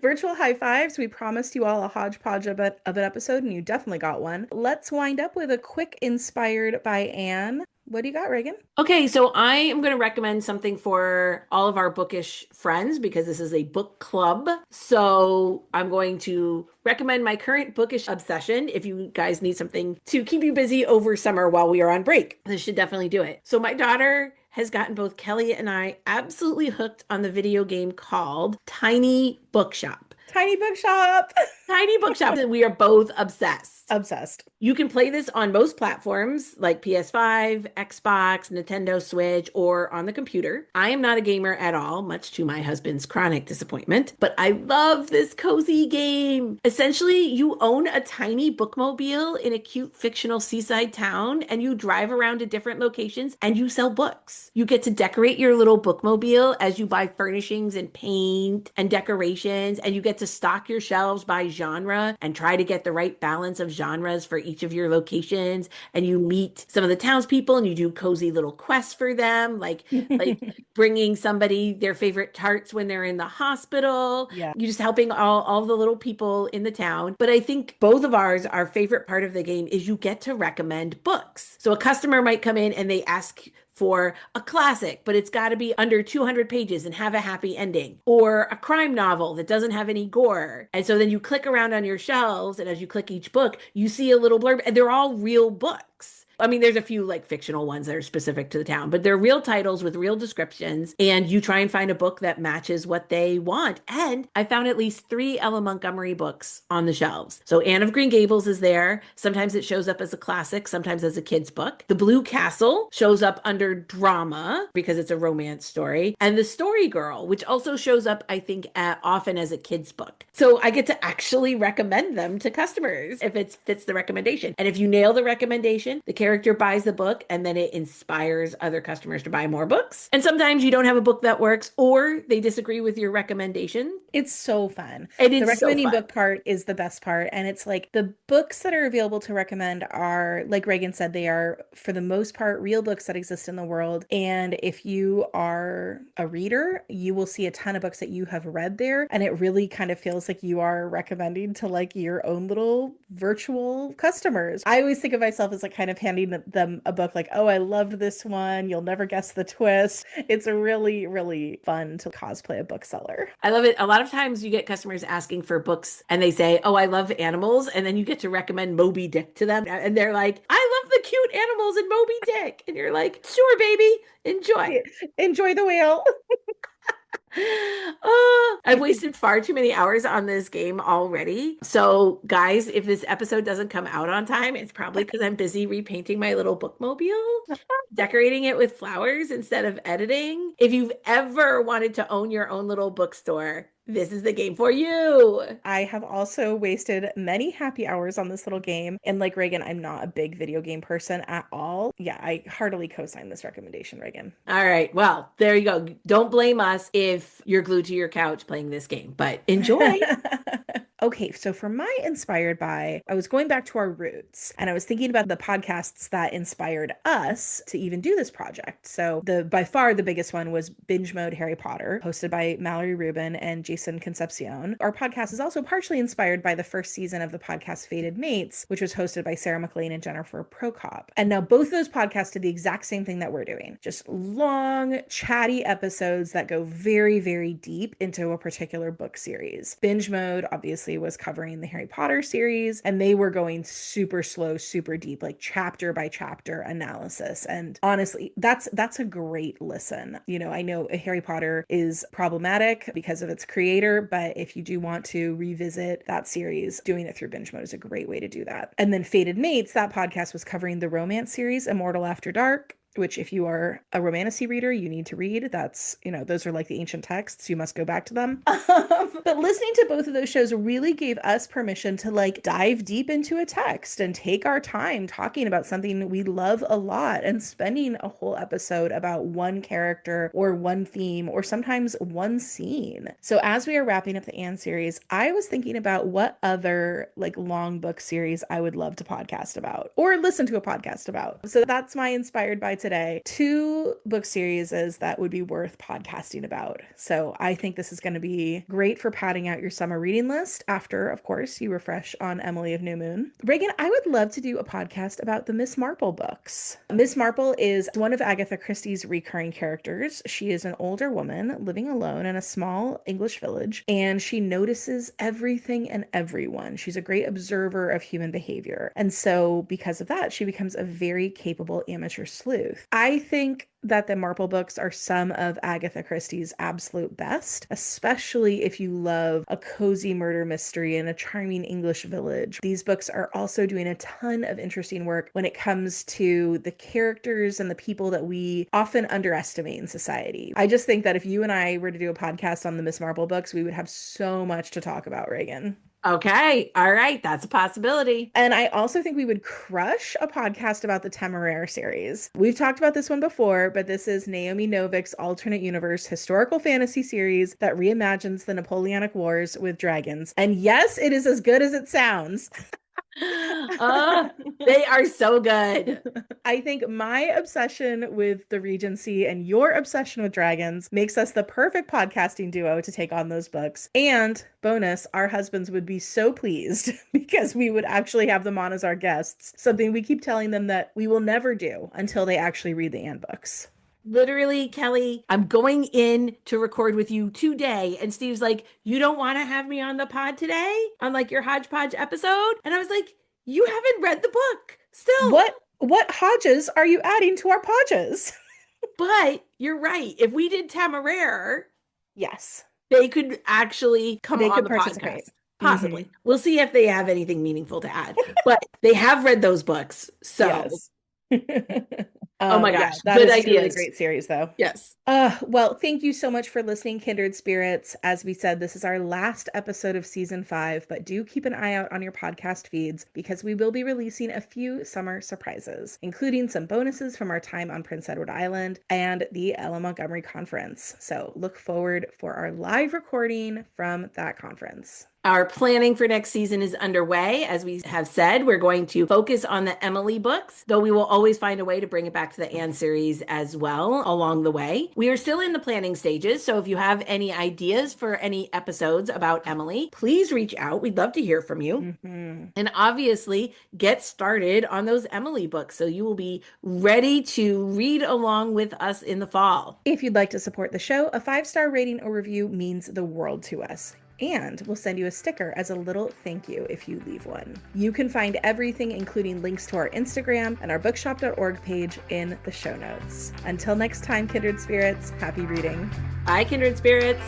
[SPEAKER 2] virtual high fives. We promised you all a hodgepodge of an episode, and you definitely got one. Let's wind up with a quick inspired by Anne. What do you got, Reagan?
[SPEAKER 1] Okay, so I am going to recommend something for all of our bookish friends because this is a book club. So I'm going to recommend my current bookish obsession if you guys need something to keep you busy over summer while we are on break. This should definitely do it. So my daughter has gotten both Kelly and I absolutely hooked on the video game called Tiny Bookshop.
[SPEAKER 2] Tiny bookshop.
[SPEAKER 1] Tiny Bookshop. We are both obsessed.
[SPEAKER 2] Obsessed.
[SPEAKER 1] You can play this on most platforms like PS5, Xbox, Nintendo Switch, or on the computer. I am not a gamer at all, much to my husband's chronic disappointment, but I love this cozy game. Essentially, you own a tiny bookmobile in a cute fictional seaside town and you drive around to different locations and you sell books. You get to decorate your little bookmobile as you buy furnishings and paint and decorations, and you get to stock your shelves by genre and try to get the right balance of genres for each of your locations. And you meet some of the townspeople and you do cozy little quests for them, like bringing somebody their favorite tarts when they're in the hospital.
[SPEAKER 2] Yeah.
[SPEAKER 1] You're just helping all the little people in the town. But I think both of ours, our favorite part of the game is you get to recommend books. So a customer might come in and they ask for a classic, but it's got to be under 200 pages and have a happy ending, or a crime novel that doesn't have any gore. And so then you click around on your shelves, and as you click each book, you see a little blurb, and they're all real books. I mean, there's a few like fictional ones that are specific to the town, but they're real titles with real descriptions. And you try and find a book that matches what they want. And I found at least three Ella Montgomery books on the shelves. So Anne of Green Gables is there. Sometimes it shows up as a classic, sometimes as a kid's book. The Blue Castle shows up under drama because it's a romance story. And The Story Girl, which also shows up, I think, often as a kid's book. So I get to actually recommend them to customers if it fits the recommendation. And if you nail the recommendation, the character buys the book and then it inspires other customers to buy more books. And sometimes you don't have a book that works or they disagree with your recommendation.
[SPEAKER 2] It's so fun.
[SPEAKER 1] And
[SPEAKER 2] The
[SPEAKER 1] it's so
[SPEAKER 2] recommending
[SPEAKER 1] fun.
[SPEAKER 2] book part is the best part. And it's like the books that are available to recommend are, like Reagan said, they are, for the most part, real books that exist in the world. And if you are a reader, you will see a ton of books that you have read there. And it really kind of feels like you are recommending to like your own little virtual customers. I always think of myself as like kind of handing them a book like, oh, I loved this one. You'll never guess the twist. It's really, really fun to cosplay a bookseller.
[SPEAKER 1] I love it. A lot of times you get customers asking for books and they say, oh, I love animals. And then you get to recommend Moby Dick to them. And they're like, I love the cute animals in Moby Dick. And you're like, sure, baby, enjoy.
[SPEAKER 2] Enjoy the whale.
[SPEAKER 1] Oh, I've wasted far too many hours on this game already. So, guys, if this episode doesn't come out on time, it's probably because I'm busy repainting my little bookmobile, decorating it with flowers instead of editing. If you've ever wanted to own your own little bookstore, this is the game for you.
[SPEAKER 2] I have also wasted many happy hours on this little game. And like Reagan, I'm not a big video game person at all. Yeah, I heartily co-sign this recommendation, Reagan.
[SPEAKER 1] All right. Well, there you go. Don't blame us if you're glued to your couch playing this game, but enjoy.
[SPEAKER 2] Okay, so for my inspired by, I was going back to our roots and I was thinking about the podcasts that inspired us to even do this project. So the by far the biggest one was Binge Mode Harry Potter, hosted by Mallory Rubin and Jason Concepcion. Our podcast is also partially inspired by the first season of the podcast Fated Mates, which was hosted by Sarah McLean and Jennifer Prokop. And now both those podcasts did the exact same thing that we're doing. Just long, chatty episodes that go very, very deep into a particular book series. Binge Mode, obviously, was covering the Harry Potter series, and they were going super slow, super deep, like chapter by chapter analysis. And honestly, that's a great listen. You know, I know Harry Potter is problematic because of its creator, but if you do want to revisit that series, doing it through Binge Mode is a great way to do that. And then Fated Mates, that podcast was covering the romance series Immortal After Dark. which if you are a romantasy reader, you need to read. That's, those are like the ancient texts. You must go back to them. But listening to both of those shows really gave us permission to like dive deep into a text and take our time talking about something we love a lot and spending a whole episode about one character or one theme or sometimes one scene. So as we are wrapping up the Anne series, I was thinking about what other like long book series I would love to podcast about or listen to a podcast about. So that's my Inspired by today. 2 book series that would be worth podcasting about. So I think this is going to be great for padding out your summer reading list after, of course, you refresh on Emily of New Moon. Reagan, I would love to do a podcast about the Miss Marple books. Miss Marple is one of Agatha Christie's recurring characters. She is an older woman living alone in a small English village, and she notices everything and everyone. She's a great observer of human behavior. And so because of that, she becomes a very capable amateur sleuth. I think that the Marple books are some of Agatha Christie's absolute best, especially if you love a cozy murder mystery in a charming English village. These books are also doing a ton of interesting work when it comes to the characters and the people that we often underestimate in society. I just think that if you and I were to do a podcast on the Miss Marple books, we would have so much to talk about, Reagan.
[SPEAKER 1] Okay. All right. That's a possibility.
[SPEAKER 2] And I also think we would crush a podcast about the Temeraire series. We've talked about this one before, but this is Naomi Novik's alternate universe historical fantasy series that reimagines the Napoleonic Wars with dragons. And yes, it is as good as it sounds.
[SPEAKER 1] They are so good.
[SPEAKER 2] I think my obsession with the Regency and your obsession with dragons makes us the perfect podcasting duo to take on those books. And bonus, our husbands would be so pleased because we would actually have them on as our guests, something we keep telling them that we will never do until they actually read the Anne books.
[SPEAKER 1] Literally, Kelly, I'm going in to record with you today. And Steve's like, you don't want to have me on the pod today on like your hodgepodge episode? And I was like, you haven't read the book still.
[SPEAKER 2] What hodges are you adding to our podges?
[SPEAKER 1] But you're right. If we did Temeraire,
[SPEAKER 2] yes,
[SPEAKER 1] they could actually come on the podcast. Possibly. Mm-hmm. We'll see if they have anything meaningful to add. But they have read those books. So
[SPEAKER 2] yes.
[SPEAKER 1] Oh my gosh.
[SPEAKER 2] Yeah,
[SPEAKER 1] good
[SPEAKER 2] ideas.
[SPEAKER 1] Really
[SPEAKER 2] great series though.
[SPEAKER 1] Yes.
[SPEAKER 2] Well, thank you so much for listening, Kindred Spirits. As we said, this is our last episode of season 5, but do keep an eye out on your podcast feeds because we will be releasing a few summer surprises, including some bonuses from our time on Prince Edward Island and the Ella Montgomery Conference. So look forward for our live recording from that conference.
[SPEAKER 1] Our planning for next season is underway. As we have said, we're going to focus on the Emily books, though we will always find a way to bring it back to the Anne series as well along the way. We are still in the planning stages, so if you have any ideas for any episodes about Emily, please reach out. We'd love to hear from you. Mm-hmm. And obviously, get started on those Emily books so you will be ready to read along with us in the fall.
[SPEAKER 2] If you'd like to support the show, a 5-star rating or review means the world to us. And we'll send you a sticker as a little thank you if you leave one. You can find everything, including links to our Instagram and our bookshop.org page in the show notes. Until next time, Kindred Spirits, happy reading.
[SPEAKER 1] Bye, Kindred Spirits.